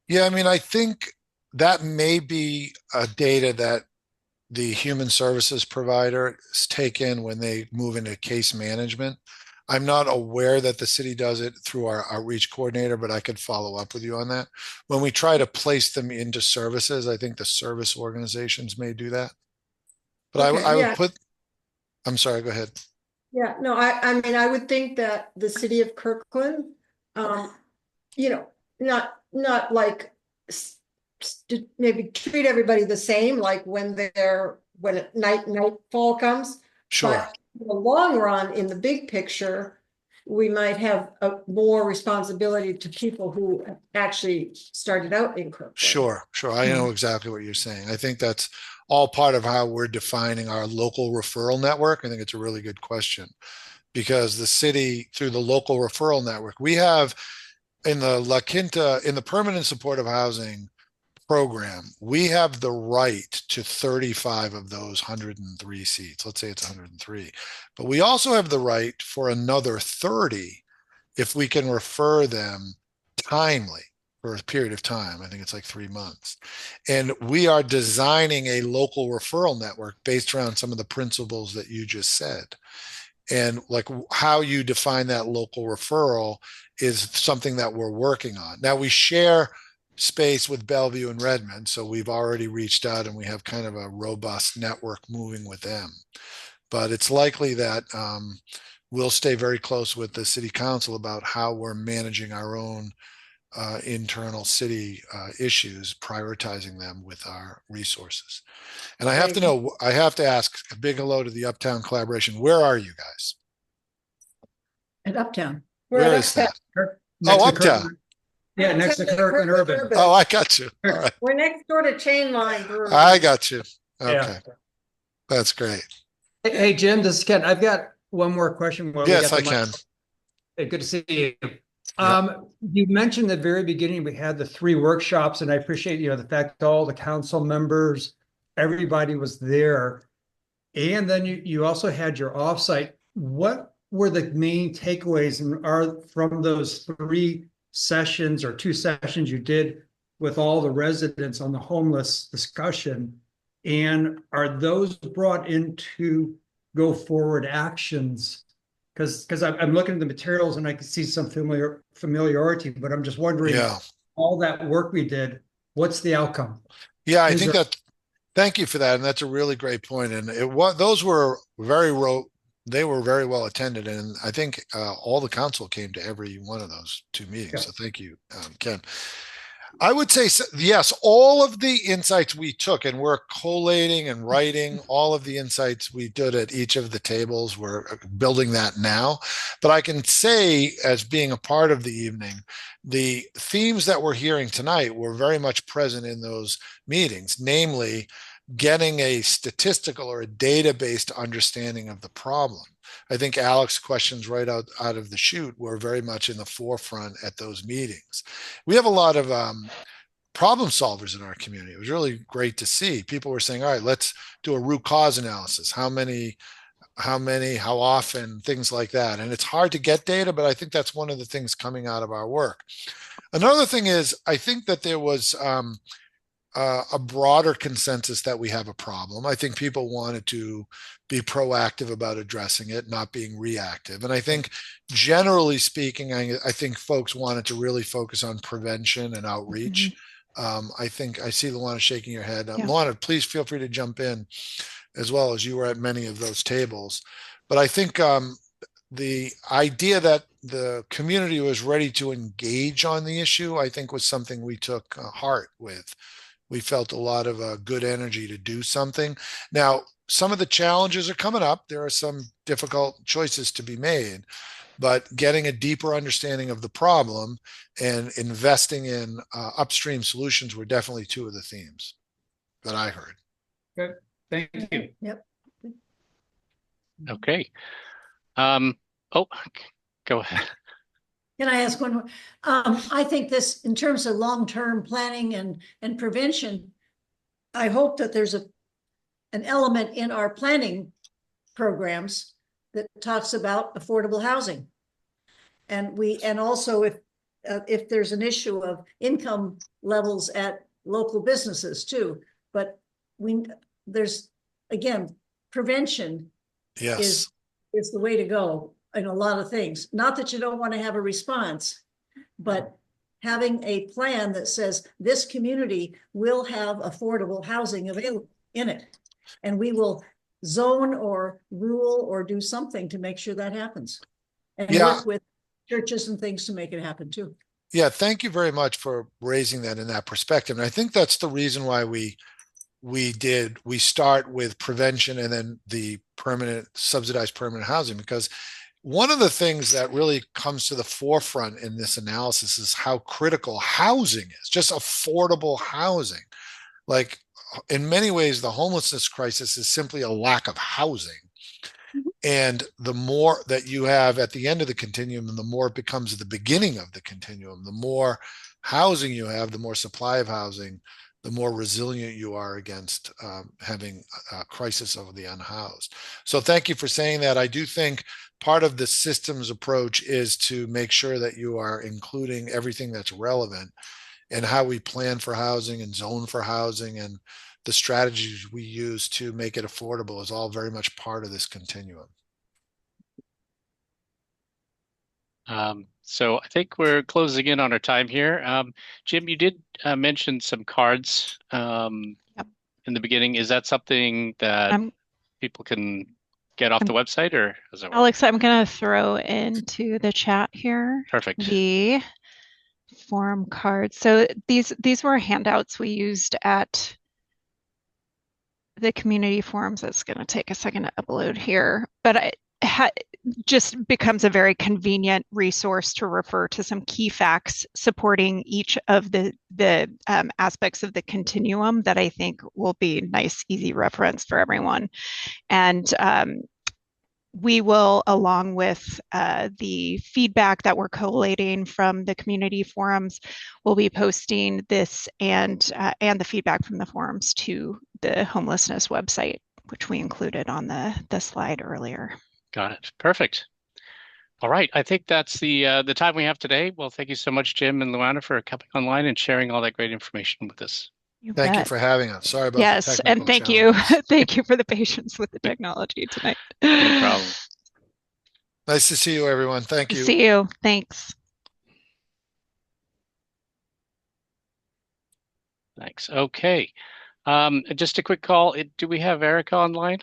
Yeah, I mean, I think that may be a data that the human services providers take in when they move into case management. I'm not aware that the city does it through our outreach coordinator, but I could follow up with you on that. When we try to place them into services, I think the service organizations may do that. But okay, I would put, I'm sorry, go ahead. Yeah, no, I mean, I would think that the city of Kirkland, you know, not like maybe treat everybody the same, like when nightfall comes. Sure. But in the long run, in the big picture, we might have more responsibility to people who actually started out in Kirkland. Sure. I know exactly what you're saying. I think that's all part of how we're defining our local referral network. I think it's a really good question, because the city, through the local referral network, we have in the La Quinta, in the permanent supportive housing program, we have the right to 35 of those 103 seats. Let's say it's 103, but we also have the right for another 30 if we can refer them timely for a period of time. I think it's like 3 months. And we are designing a local referral network based around some of the principles that you just said. And like how you define that local referral is something that we're working on. Now we share space with Bellevue and Redmond, so we've already reached out and we have kind of a robust network moving with them. But it's likely that we'll stay very close with the city council about how we're managing our own internal city issues, prioritizing them with our resources. And I have to know, I have to ask a big hello to the Uptown collaboration. Where are you guys? At Uptown. Where is that? Oh, Uptown. Yeah, next to Kirkland Urban. Oh, I got you. All right. We're next door to Chain Line Brewery. I got you. Okay. Yeah. That's great. Hey, Jim, this is Ken. I've got one more question. Yes, I can. Hey, good to see you. You mentioned at the very beginning we had the 3 workshops, and I appreciate the fact that all the council members, everybody was there. And then you also had your offsite. What were the main takeaways from those 3 sessions or 2 sessions you did with all the residents on the homeless discussion? And are those brought into go forward actions? Because I'm looking at the materials and I can see some familiarity, but I'm just wondering, all that work we did, what's the outcome? Yeah, I think Thank you for that, and that's a really great point. And those were they were very well attended, and I think all the council came to every one of those two meetings. Yeah. So thank you, Ken. I would say yes, all of the insights we took, and we're collating and writing all of the insights we did at each of the tables. We're building that now. But I can say, as being a part of the evening, the themes that we're hearing tonight were very much present in those meetings, namely getting a statistical or a data-based understanding of the problem. I think Alex's questions right out of the chute were very much in the forefront at those meetings. We have a lot of problem solvers in our community. It was really great to see. People were saying, all right, let's do a root cause analysis. How many, how often, things like that. And it's hard to get data, but I think that's one of the things coming out of our work. Another thing is, I think that there was a broader consensus that we have a problem. I think people wanted to be proactive about addressing it, not being reactive. And I think, generally speaking, I think folks wanted to really focus on prevention and outreach. I think I see Luana shaking your head. Yeah. Luana, please feel free to jump in as well, as you were at many of those tables. But I think the idea that the community was ready to engage on the issue, I think, was something we took heart with. We felt a lot of good energy to do something. Now, some of the challenges are coming up. There are some difficult choices to be made, but getting a deeper understanding of the problem and investing in upstream solutions were definitely two of the themes that I heard. Good. Thank you. Yep. Okay. Go ahead. Can I ask one more? I think this, in terms of long-term planning and prevention, I hope that there's an element in our planning programs that talks about affordable housing. And also if there's an issue of income levels at local businesses too. But there's, again, prevention Yes. is the way to go in a lot of things. Not that you don't want to have a response, but having a plan that says this community will have affordable housing available in it. And we will zone or rule or do something to make sure that happens. And work with churches and things to make it happen too. Yeah, thank you very much for raising that in that perspective. And I think that's the reason why we start with prevention and then the subsidized permanent housing, because one of the things that really comes to the forefront in this analysis is how critical housing is, just affordable housing. Like, in many ways, the homelessness crisis is simply a lack of housing. And the more that you have at the end of the continuum, and the more it becomes the beginning of the continuum, the more housing you have, the more supply of housing, the more resilient you are against having a crisis of the unhoused. So thank you for saying that. I do think part of the systems approach is to make sure that you are including everything that's relevant, and how we plan for housing and zone for housing and the strategies we use to make it affordable is all very much part of this continuum. So I think we're closing in on our time here. Jim, you did mention some cards in the beginning. Is that something that people can get off the website, or is that Alex, I'm going to throw into the chat here. Perfect. The form cards. So these were handouts we used at the community forums. It's going to take a second to upload here, but just becomes a very convenient resource to refer to some key facts supporting each of the aspects of the continuum that I think will be nice, easy reference for everyone. And we will, along with the feedback that we're collating from the community forums, we'll be posting this and the feedback from the forums to the homelessness website, which we included on the slide earlier. Got it. Perfect. All right. I think that's the time we have today. Well, thank you so much, Jim and Luana, for coming online and sharing all that great information with us. Thank you for having us. Sorry about yes, the and thank challenges. you. Thank you for the patience with the technology tonight. No problem. Nice to see you, everyone. Thank you. See you. Thanks. Thanks. Okay. Just a quick call. Do we have Erica online?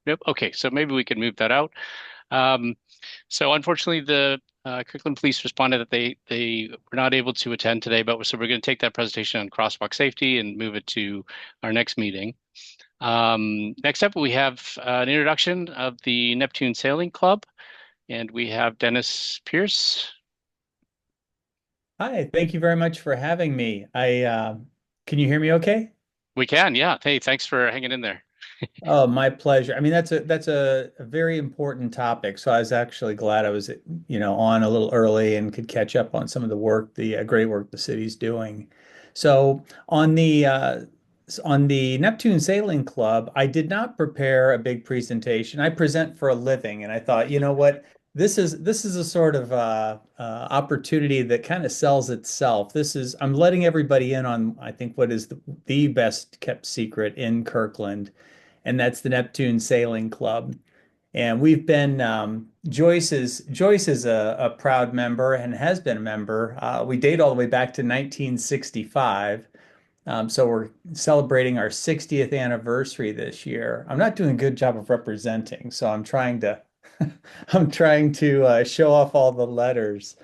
Nope. Okay, so maybe we can move that out. So unfortunately, the Kirkland Police responded that they were not able to attend today, but so we're going to take that presentation on crosswalk safety and move it to our next meeting. Next up, we have an introduction of the Neptune Sailing Club, and we have Dennis Pierce. Hi, thank you very much for having me. Can you hear me okay? We can, yeah. Hey, thanks for hanging in there. Oh, my pleasure. I mean, that's a very important topic. So I was actually glad I was, on a little early and could catch up on some of the work, the great work the city's doing. So on the Neptune Sailing Club, I did not prepare a big presentation. I present for a living, and I thought, you know what? This is a sort of opportunity that kind of sells itself. I'm letting everybody in on, I think, what is the best kept secret in Kirkland, and that's the Neptune Sailing Club. And we've been Joyce is a proud member and has been a member. We date all the way back to 1965. So we're celebrating our 60th anniversary this year. I'm not doing a good job of representing, so I'm trying to I'm trying to show off all the letters.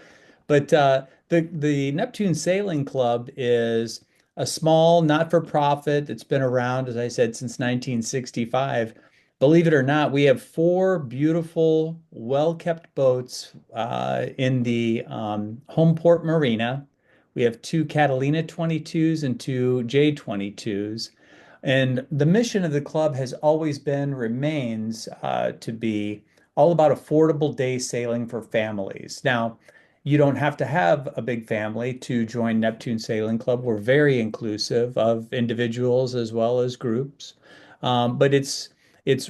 But the Neptune Sailing Club is a small not-for-profit that's been around, as I said, since 1965. Believe it or not, we have four beautiful, well-kept boats in the Homeport Marina. We have two Catalina 22s and two J22s. And the mission of the club has always been, remains to be all about affordable day sailing for families. Now, you don't have to have a big family to join Neptune Sailing Club. We're very inclusive of individuals as well as groups. But it's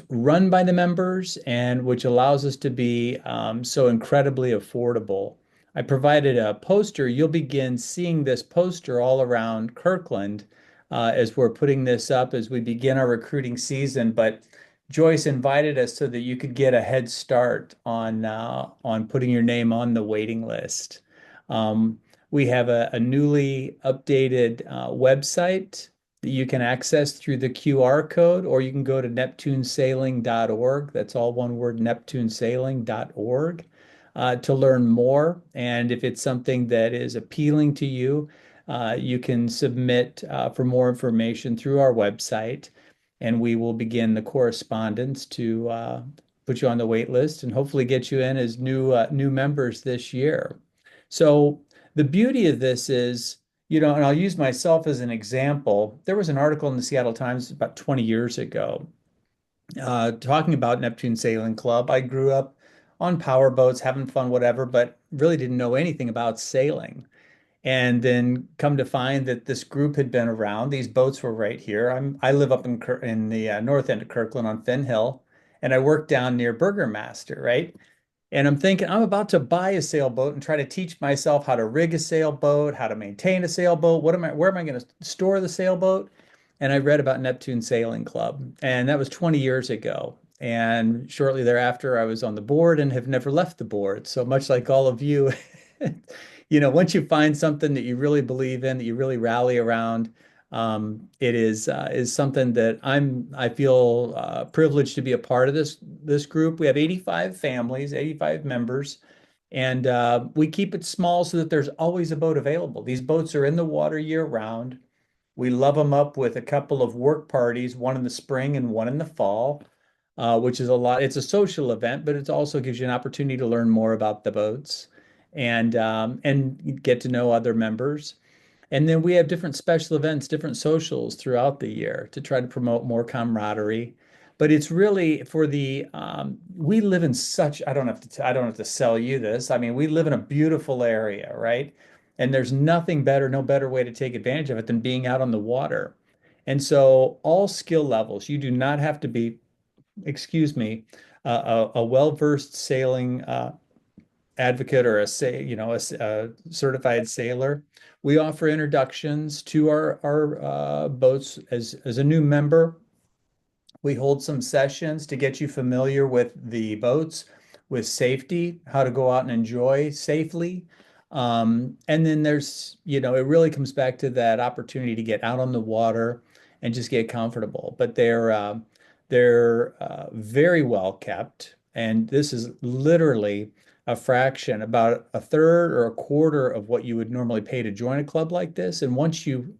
run by the members, and which allows us to be so incredibly affordable. I provided a poster. You'll begin seeing this poster all around Kirkland as we're putting this up as we begin our recruiting season. But Joyce invited us so that you could get a head start on putting your name on the waiting list. We have a newly updated website that you can access through the QR code, or you can go to neptunesailing.org. That's all one word, neptunesailing.org, to learn more. And if it's something that is appealing to you, you can submit for more information through our website, and we will begin the correspondence to put you on the wait list and hopefully get you in as new members this year. So the beauty of this is, and I'll use myself as an example. There was an article in the Seattle Times about 20 years ago talking about Neptune Sailing Club. I grew up on power boats, having fun, whatever, but really didn't know anything about sailing. And then come to find that this group had been around. These boats were right here. I live up in the north end of Kirkland on Finn Hill, and I work down near Burgermaster, right? And I'm thinking, I'm about to buy a sailboat and try to teach myself how to rig a sailboat, how to maintain a sailboat. Where am I going to store the sailboat? And I read about Neptune Sailing Club, and that was 20 years ago. And shortly thereafter, I was on the board and have never left the board. So much like all of you, once you find something that you really believe in, that you really rally around, it is something that I feel privileged to be a part of this group. We have 85 families, 85 members, and we keep it small so that there's always a boat available. These boats are in the water year round. We love them up with a couple of work parties, one in the spring and one in the fall, which is a lot. It's a social event, but it also gives you an opportunity to learn more about the boats and get to know other members. And then we have different special events, different socials throughout the year to try to promote more camaraderie. But it's really for we live in such, I don't have to sell you this. I mean, we live in a beautiful area, right? And there's no better way to take advantage of it than being out on the water. And so all skill levels, you do not have to be, a well-versed sailing advocate or a certified sailor. We offer introductions to our boats as a new member. We hold some sessions to get you familiar with the boats, with safety, how to go out and enjoy safely. And then there's, it really comes back to that opportunity to get out on the water and just get comfortable. But they're very well kept, and this is literally a fraction, about a third or a quarter of what you would normally pay to join a club like this. And once you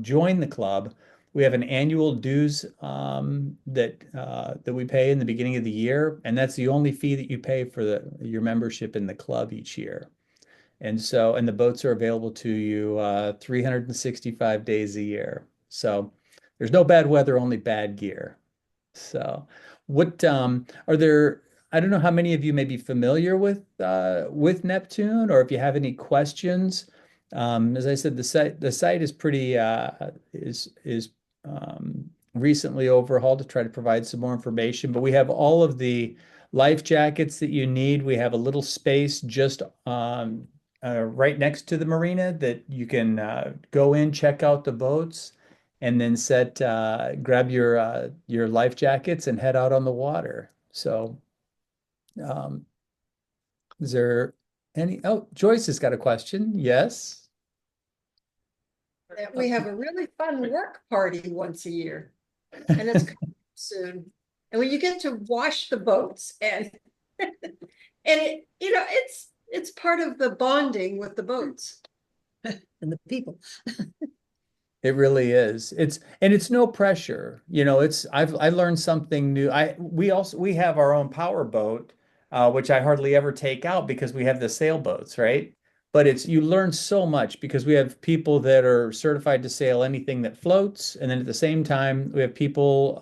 join the club, we have an annual dues that we pay in the beginning of the year, and that's the only fee that you pay for your membership in the club each year. And the boats are available to you 365 days a year. So there's no bad weather, only bad gear. So what are there? I don't know how many of you may be familiar with Neptune, or if you have any questions. As I said, the site is pretty recently overhauled to try to provide some more information. But we have all of the life jackets that you need. We have a little space just right next to the marina that you can go in, check out the boats, and then grab your life jackets and head out on the water. So, is there any? Oh, Joyce has got a question. Yes. We have a really fun work party once a year, and it's coming soon. And when you get to wash the boats, and it's part of the bonding with the boats and the people. It really is. It's no pressure. I learned something new. We have our own power boat, which I hardly ever take out because we have the sailboats, right? But you learn so much because we have people that are certified to sail anything that floats, and then at the same time we have people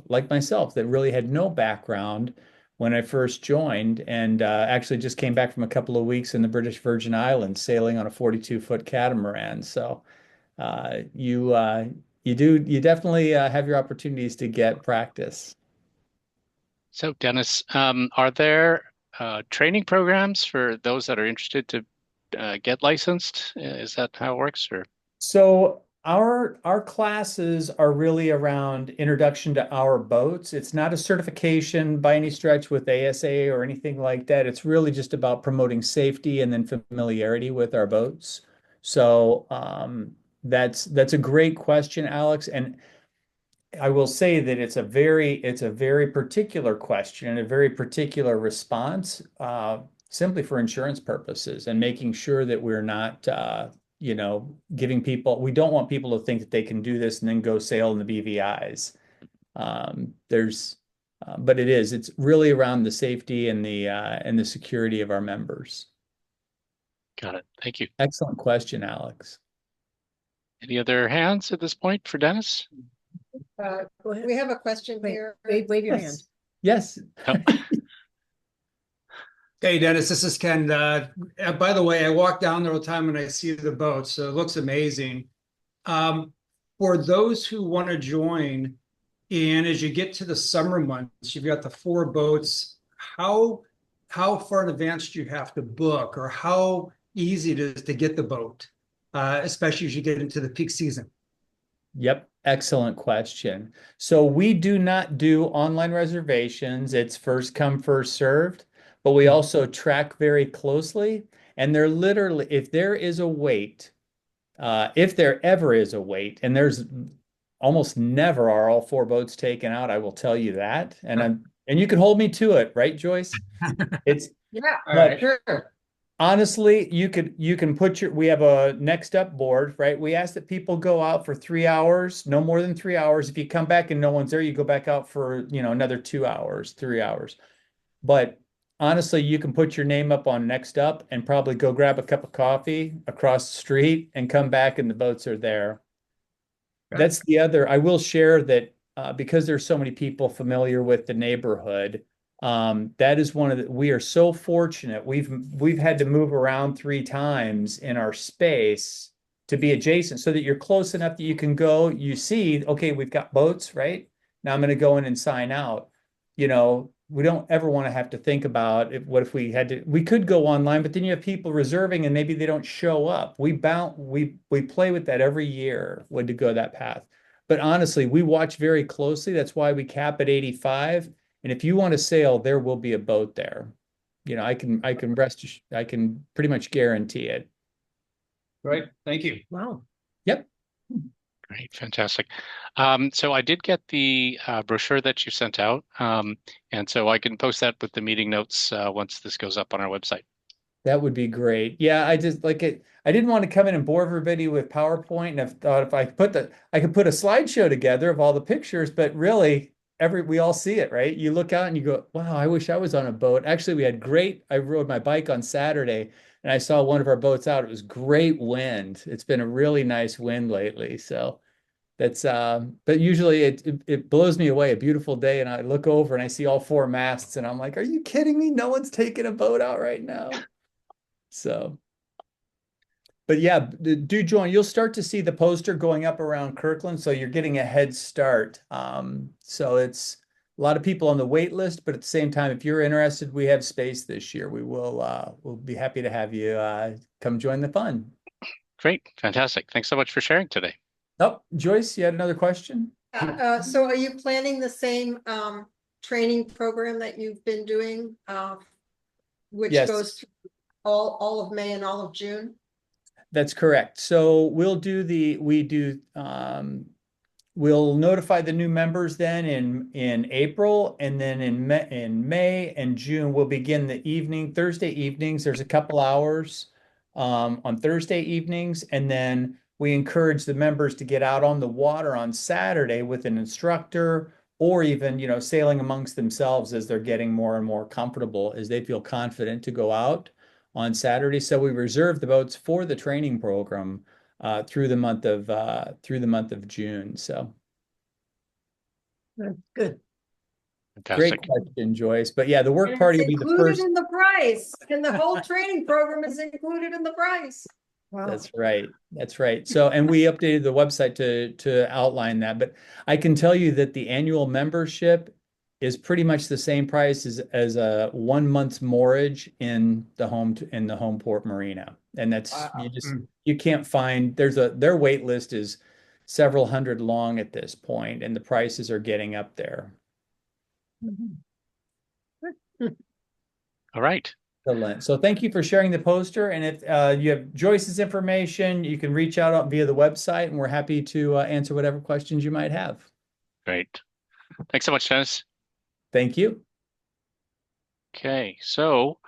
like myself that really had no background when I first joined, and actually just came back from a couple of weeks in the British Virgin Islands sailing on a 42-foot catamaran. So. You definitely have your opportunities to get practice. So Dennis, are there training programs for those that are interested to get licensed? Is that how it works, or? So our classes are really around introduction to our boats. It's not a certification by any stretch with ASA or anything like that. It's really just about promoting safety and then familiarity with our boats. So that's a great question, Alex. And I will say that it's a very particular question and a very particular response, simply for insurance purposes and making sure that we're not, giving people. We don't want people to think that they can do this and then go sail in the BVI's. But it's really around the safety and the security of our members. Got it. Thank you. Excellent question, Alex. Any other hands at this point for Dennis? We have a question here. Wave your hand. Yes. Oh. Hey, Dennis, this is Ken. By the way, I walk down there all the time and I see the boat, so it looks amazing. For those who want to join, and as you get to the summer months, you've got the 4 boats. How far in advance do you have to book, or how easy it is to get the boat, especially as you get into the peak season? Yep. Excellent question. So we do not do online reservations. It's first come, first served, but we also track very closely. And they're literally, if there is a wait, if there ever is a wait, and there's almost never are all 4 boats taken out, I will tell you that. And you can hold me to it, right, Joyce? Yeah, sure. Honestly, you can put we have a next up board, right? We ask that people go out for 3 hours, no more than 3 hours. If you come back and no one's there, you go back out for, another 2 hours, 3 hours. But honestly, you can put your name up on next up and probably go grab a cup of coffee across the street and come back and the boats are there. Okay. That's the other. I will share that because there's so many people familiar with the neighborhood, that is we are so fortunate. We've had to move around 3 times in our space to be adjacent so that you're close enough that you can go, you see, okay, we've got boats, right? Now I'm going to go in and sign out. We don't ever want to have to think about what if we could go online, but then you have people reserving and maybe they don't show up. We play with that every year when to go that path. But honestly, we watch very closely. That's why we cap at 85. And if you want to sail, there will be a boat there. I can I can pretty much guarantee it. Great, thank you. Wow. Yep. Great, fantastic. So I did get the brochure that you sent out, and so I can post that with the meeting notes once this goes up on our website. That would be great. Yeah, I just like it. I didn't want to come in and bore everybody with PowerPoint, and I thought if I could put a slideshow together of all the pictures, but really we all see it, right? You look out and you go, wow, I wish I was on a boat. Actually, I rode my bike on Saturday and I saw one of our boats out. It was great wind. It's been a really nice wind lately. So that's but usually it blows me away, a beautiful day, and I look over and I see all four masts and I'm like, are you kidding me? No one's taking a boat out right now. So, but yeah, do join. You'll start to see the poster going up around Kirkland, so you're getting a head start. So it's a lot of people on the wait list, but at the same time, if you're interested, we have space this year. We'll be happy to have you come join the fun. Great, fantastic. Thanks so much for sharing today. Oh, Joyce, you had another question? So are you planning the same training program that you've been doing, which Yes. goes through all of May and all of June? That's correct. So we'll notify the new members then in April, and then in May and June we'll begin the Thursday evenings. There's a couple hours on Thursday evenings, and then we encourage the members to get out on the water on Saturday with an instructor, or even sailing amongst themselves as they're getting more and more comfortable, as they feel confident to go out on Saturday. So we reserve the boats for the training program through the month of June. So Good. Fantastic. great question, Joyce. But yeah, the work And party will it's be the included first. in the price, and the whole training program is included in the price. Wow. That's right. That's right. So, and we updated the website to outline that. But I can tell you that the annual membership is pretty much the same price as a 1 month's moorage in the Homeport Marina. And that's you can't find, their wait list is several hundred long at this point, and the prices are getting up there. All right. Excellent. So thank you for sharing the poster. And if you have Joyce's information, you can reach out via the website, and we're happy to answer whatever questions you might have. Great. Thanks so much, Dennis. Thank you. Okay, so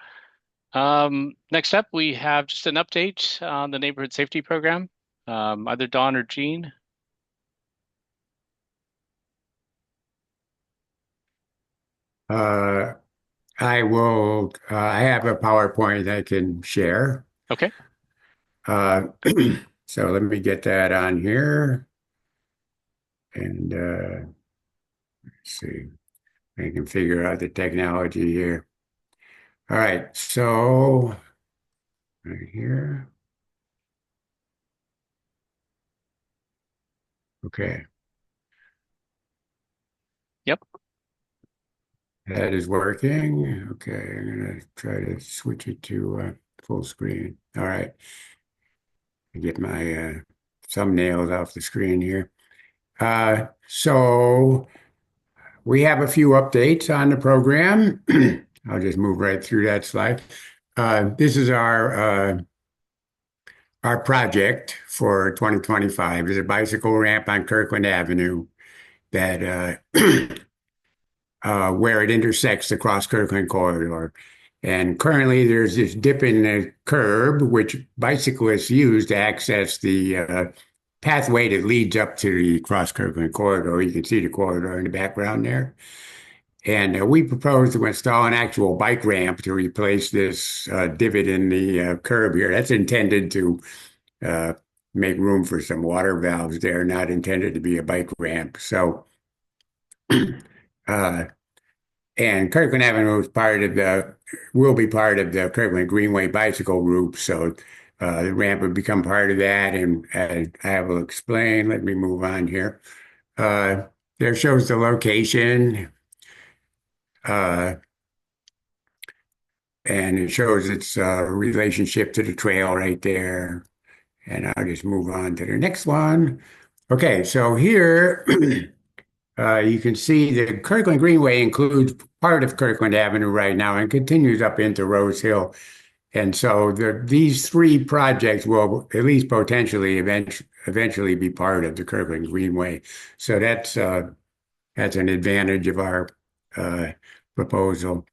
next up we have just an update on the neighborhood safety program. Either Dawn or Jean. I have a PowerPoint I can share. Okay. So let me get that on here. And let's see. I can figure out the technology here. All right, so right here. Okay. Yep. That is working. Okay, I'm gonna try to switch it to full screen. All right. Get my thumbnails off the screen here. So we have a few updates on the program. I'll just move right through that slide. This is our project for 2025. There's a bicycle ramp on Kirkland Avenue that where it intersects the Cross Kirkland corridor. And currently there's this dip in the curb, which bicyclists use to access the pathway that leads up to the Cross Kirkland corridor. You can see the corridor in the background there. And we propose to install an actual bike ramp to replace this divot in the curb here. That's intended to make room for some water valves there, not intended to be a bike ramp. So, and Kirkland Avenue will be part of the Kirkland Greenway bicycle route. So the ramp would become part of that. And I will explain. Let me move on here. There shows the location. And it shows its relationship to the trail right there. And I'll just move on to the next one. Okay, so here you can see the Kirkland Greenway includes part of Kirkland Avenue right now and continues up into Rose Hill. And so these three projects will at least potentially eventually be part of the Kirkland Greenway. So that's an advantage of our proposal.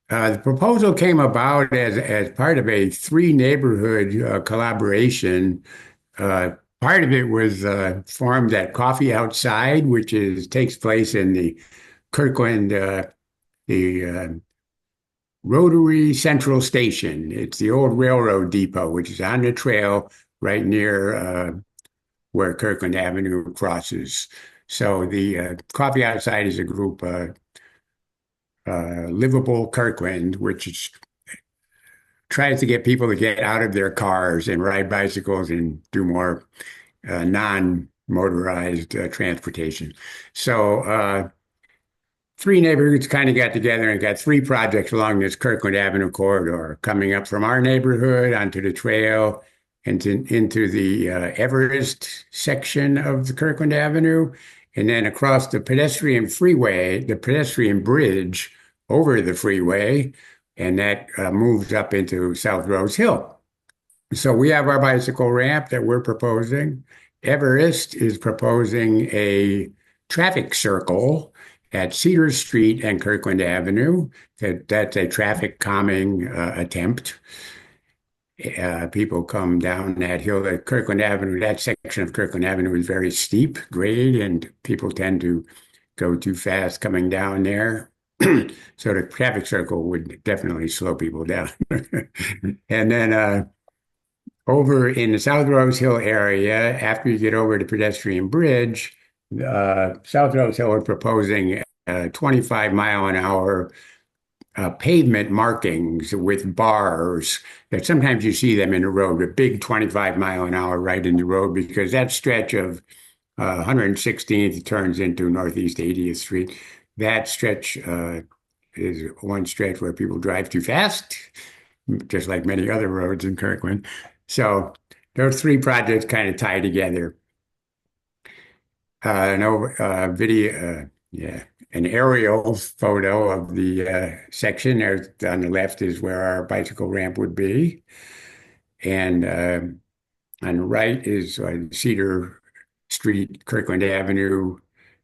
The proposal came about as part of a three neighborhood collaboration. Part of it was formed at Coffee Outside, which takes place in the Kirkland, the Rotary Central Station. It's the old railroad depot, which is on the trail right near where Kirkland Avenue crosses. So the Coffee Outside is a group, Livable Kirkland, which tries to get people to get out of their cars and ride bicycles and do more non-motorized transportation. So three neighborhoods kind of got together and got three projects along this Kirkland Avenue corridor, coming up from our neighborhood onto the trail into the Everest section of the Kirkland Avenue, and then across the pedestrian freeway, the pedestrian bridge over the freeway, and that moves up into South Rose Hill. So we have our bicycle ramp that we're proposing. Everest is proposing a traffic circle at Cedar Street and Kirkland Avenue. That's a traffic calming attempt. People come down that hill at Kirkland Avenue. That section of Kirkland Avenue is very steep grade, and people tend to go too fast coming down there. So the traffic circle would definitely slow people down. And then over in the South Rose Hill area, after you get over the pedestrian bridge, South Rose Hill are proposing 25-mile-an-hour pavement markings with bars that sometimes you see them in the road, a big 25-mile-an-hour right in the road, because that stretch of 116th turns into Northeast 80th Street. That stretch is one stretch where people drive too fast, just like many other roads in Kirkland. So those three projects kind of tie together. An aerial photo of the section. There's on the left is where our bicycle ramp would be, and on the right is Cedar Street, Kirkland Avenue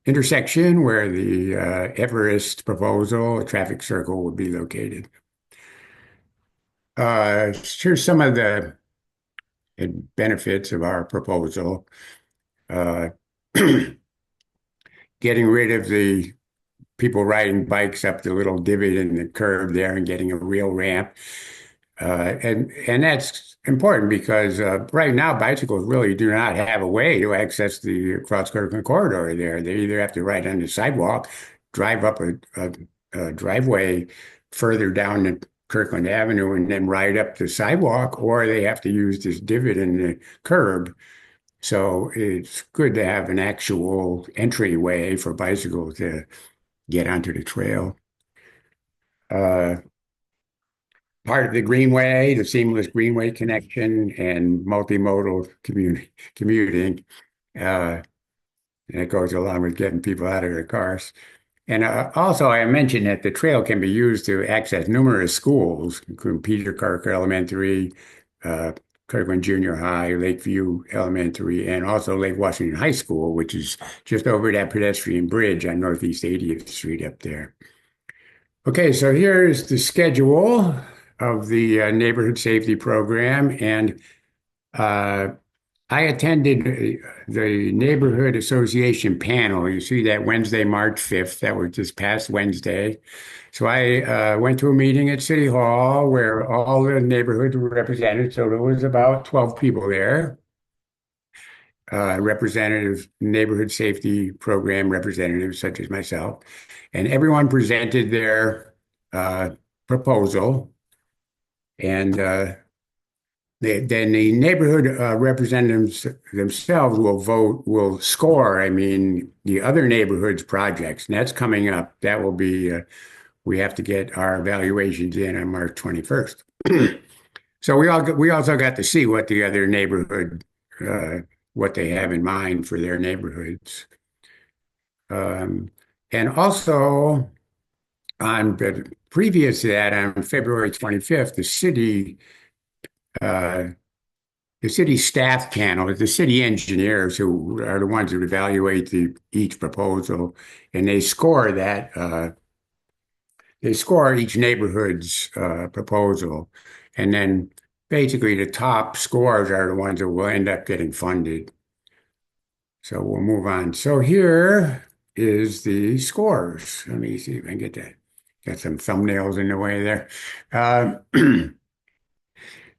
intersection where the Everest proposal, a traffic circle, would be located. Here's some of the benefits of our proposal. Getting rid of the people riding bikes up the little divot in the curb there and getting a real ramp. And that's important because right now bicycles really do not have a way to access the Cross Kirkland corridor there. They either have to ride on the sidewalk, drive up a driveway further down the Kirkland Avenue and then ride up the sidewalk, or they have to use this divot in the curb. So it's good to have an actual entryway for bicycles to get onto the trail. Part of the Greenway, the seamless Greenway connection and multimodal commuting. And it goes along with getting people out of their cars. And also, I mentioned that the trail can be used to access numerous schools, including Peter Carker Elementary, Kirkland Junior High, Lakeview Elementary, and also Lake Washington High School, which is just over that pedestrian bridge on Northeast 80th Street up there. Okay, so here's the schedule of the neighborhood safety program, and I attended the Neighborhood Association panel. You see that Wednesday, March 5th, that was just past Wednesday. So I went to a meeting at City Hall where all the neighborhoods were represented. So there was about 12 people there. Representatives, neighborhood safety program representatives such as myself. And everyone presented their proposal. And then the neighborhood representatives themselves will score, the other neighborhoods' projects. And that's coming up. That will be, we have to get our evaluations in on March 21st. So we also got to see what the other neighborhood, what they have in mind for their neighborhoods. And also on the previous to that, on February 25th, the city staff panel, the city engineers who are the ones that evaluate each proposal, and they score each neighborhood's proposal, and then basically the top scores are the ones that will end up getting funded. So we'll move on. So here is the scores. Let me see if I can get that. Got some thumbnails in the way there.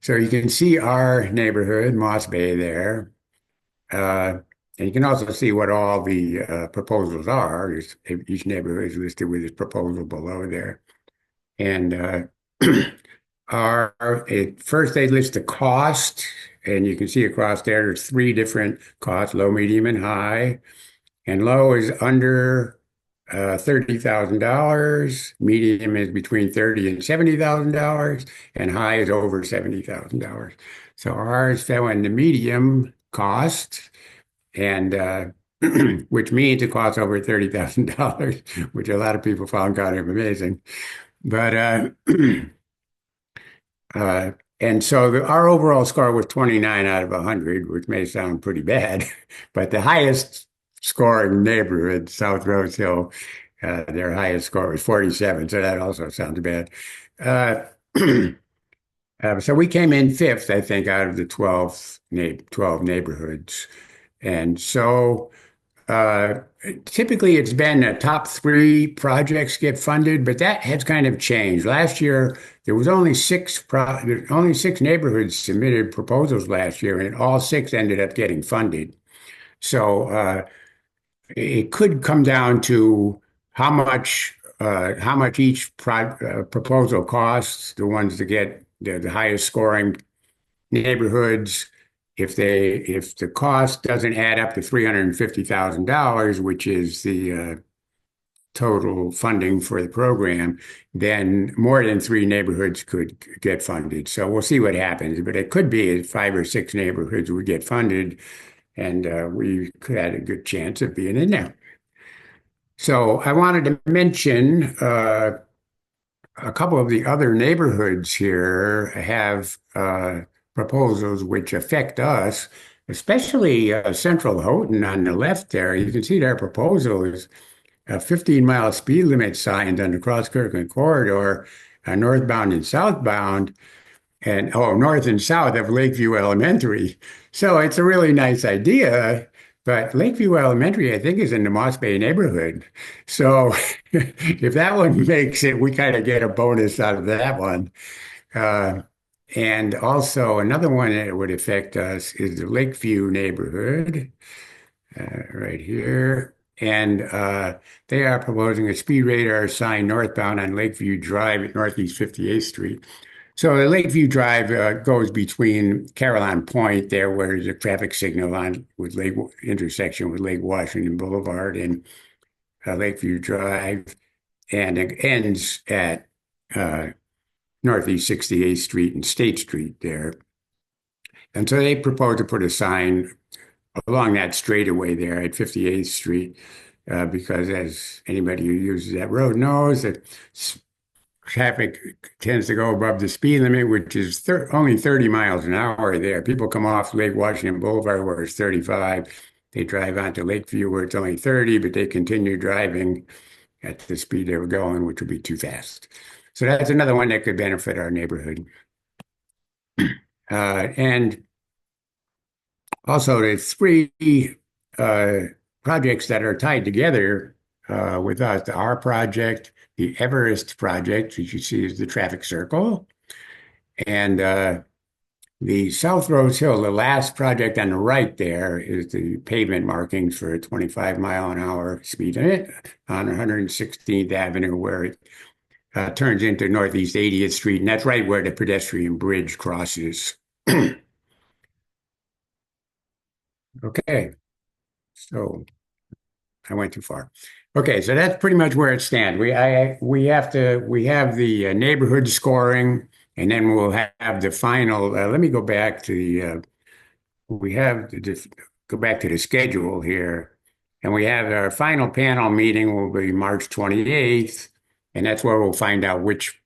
So you can see our neighborhood, Moss Bay there. And you can also see what all the proposals are. Each neighborhood is listed with its proposal below there. And at first they list the cost, and you can see across there's 3 different costs: low, medium, and high. And low is under $30,000. Medium is between $30,000 and $70,000, and high is over $70,000. So ours fell in the medium cost, and which means it costs over $30,000, which a lot of people found kind of amazing. But and so our overall score was 29 out of 100, which may sound pretty bad, but the highest scoring neighborhood, South Rose Hill, their highest score was 47, so that also sounds bad. So we came in 5th, I think, out of the 12 neighborhoods. And so typically it's been the top 3 projects get funded, but that has kind of changed. Last year, there was only 6 neighborhoods submitted proposals last year, and all 6 ended up getting funded. So it could come down to how much each proposal costs, the ones that get the highest scoring neighborhoods. If the cost doesn't add up to $350,000, which is the total funding for the program, then more than 3 neighborhoods could get funded. So we'll see what happens. But it could be 5 or 6 neighborhoods would get funded, and we could have a good chance of being in there. So I wanted to mention a couple of the other neighborhoods here have proposals which affect us, especially Central Houghton on the left there. You can see their proposal is a 15-mile speed limit signs on the Cross-Kirkland corridor, northbound and southbound, and north and south of Lakeview Elementary. So it's a really nice idea, but Lakeview Elementary, I think, is in the Moss Bay neighborhood. So if that one makes it, we kind of get a bonus out of that one. And also another one that would affect us is the Lakeview neighborhood, right here. And they are proposing a speed radar sign northbound on Lakeview Drive at Northeast 58th Street. So the Lakeview Drive goes between Caroline Point there, where there's a traffic signal on with intersection with Lake Washington Boulevard and Lakeview Drive, and it ends at Northeast 68th Street and State Street there. And so they propose to put a sign along that straightaway there at 58th Street, because as anybody who uses that road knows, that traffic tends to go above the speed limit, which is only 30 miles an hour there. People come off Lake Washington Boulevard where it's 35. They drive onto Lakeview where it's only 30, but they continue driving at the speed they were going, which would be too fast. So that's another one that could benefit our neighborhood. And also the 3 projects that are tied together with us, our project, the Everest project, which you see is the traffic circle, and the South Rose Hill, the last project on the right there, is the pavement markings for a 25-mile-an-hour speed limit on 116th Avenue, where it turns into Northeast 80th Street, and that's right where the pedestrian bridge crosses. Okay, so I went too far. Okay, so that's pretty much where it stands. We have the neighborhood scoring, and then we'll have the final. Let me go back to the. We have to just go back to the schedule here. And we have our final panel meeting will be March 28th, and that's where we'll find out which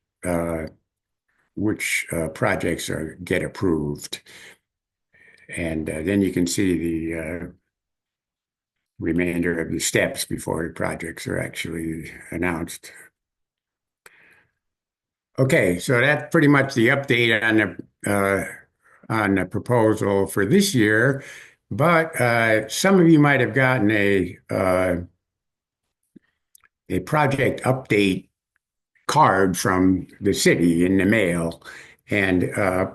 projects get approved. And then you can see the remainder of the steps before the projects are actually announced. Okay, so that's pretty much the update on the proposal for this year. But some of you might have gotten a project update card from the city in the mail, and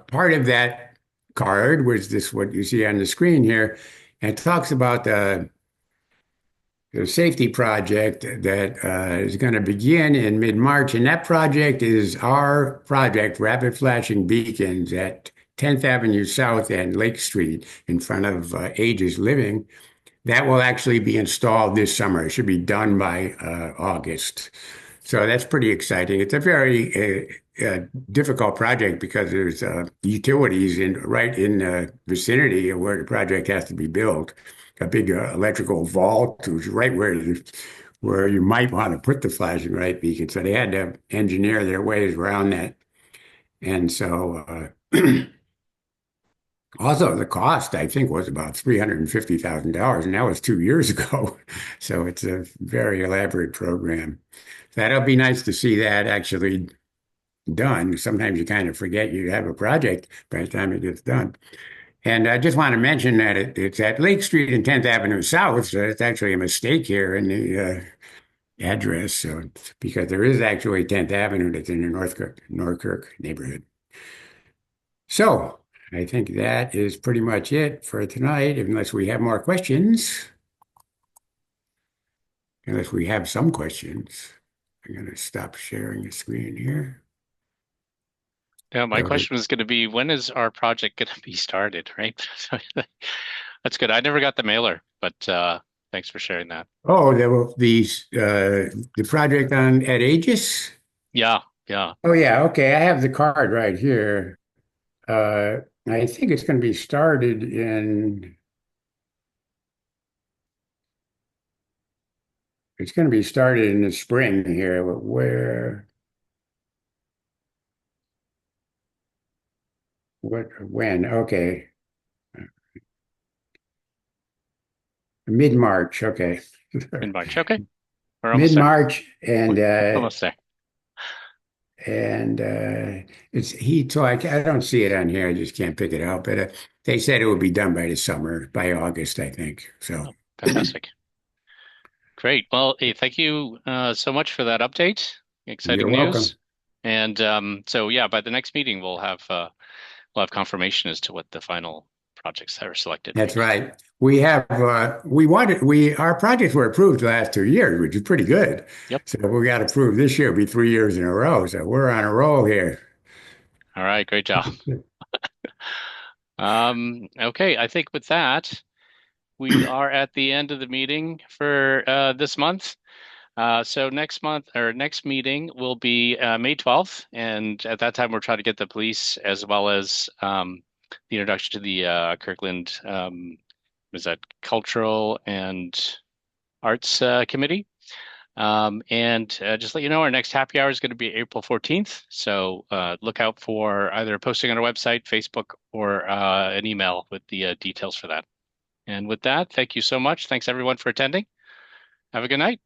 part of that card was this, what you see on the screen here, and it talks about the safety project that is going to begin in mid-March, and that project is our project, Rapid Flashing Beacons at 10th Avenue South and Lake Street in front of Aegis Living. That will actually be installed this summer. It should be done by August. So that's pretty exciting. It's a very difficult project because there's utilities right in the vicinity of where the project has to be built. A big electrical vault was right where you might want to put the flashing light beacon. So they had to engineer their ways around that. And so also the cost, I think, was about $350,000, and that was 2 years ago. So it's a very elaborate program. That'll be nice to see that actually done. Sometimes you kind of forget you have a project by the time it gets done. And I just want to mention that it's at Lake Street and 10th Avenue South, so it's actually a mistake here in the address. So because there is actually 10th Avenue that's in the Northkirk neighborhood. So I think that is pretty much it for tonight, unless we have more questions. Unless we have some questions. I'm going to stop sharing the screen here. Yeah, my question was going to be, when is our project going to be started, right? That's good. I never got the mailer, but thanks for sharing that. Oh, the project at Aegis? Yeah, yeah. Oh, yeah. Okay, I have the card right here. I think it's going to be started in. It's going to be started in the spring here. When? Okay. Mid-March. Okay. Mid-March. Okay. We're almost Mid-March, and almost there. And so I don't see it on here. I just can't pick it out. But they said it would be done by the summer, by August, I think. So fantastic. Great. Well, hey, thank you so much for that update. Exciting You're news. welcome. And so yeah, by the next meeting we'll have confirmation as to what the final projects that are selected. That's right. We have our projects were approved the last 2 years, which is pretty good. Yep. So we got approved this year, it'll be 3 years in a row. So we're on a roll here. All right, great job. Okay, I think with that, we are at the end of the meeting for this month. So next meeting will be May 12th, and at that time we're trying to get the police as well as the introduction to the Kirkland was that Cultural and Arts Committee. And just let you know, our next happy hour is going to be April 14th. So look out for either a posting on our website, Facebook, or an email with the details for that. And with that, thank you so much. Thanks everyone for attending. Have a good night.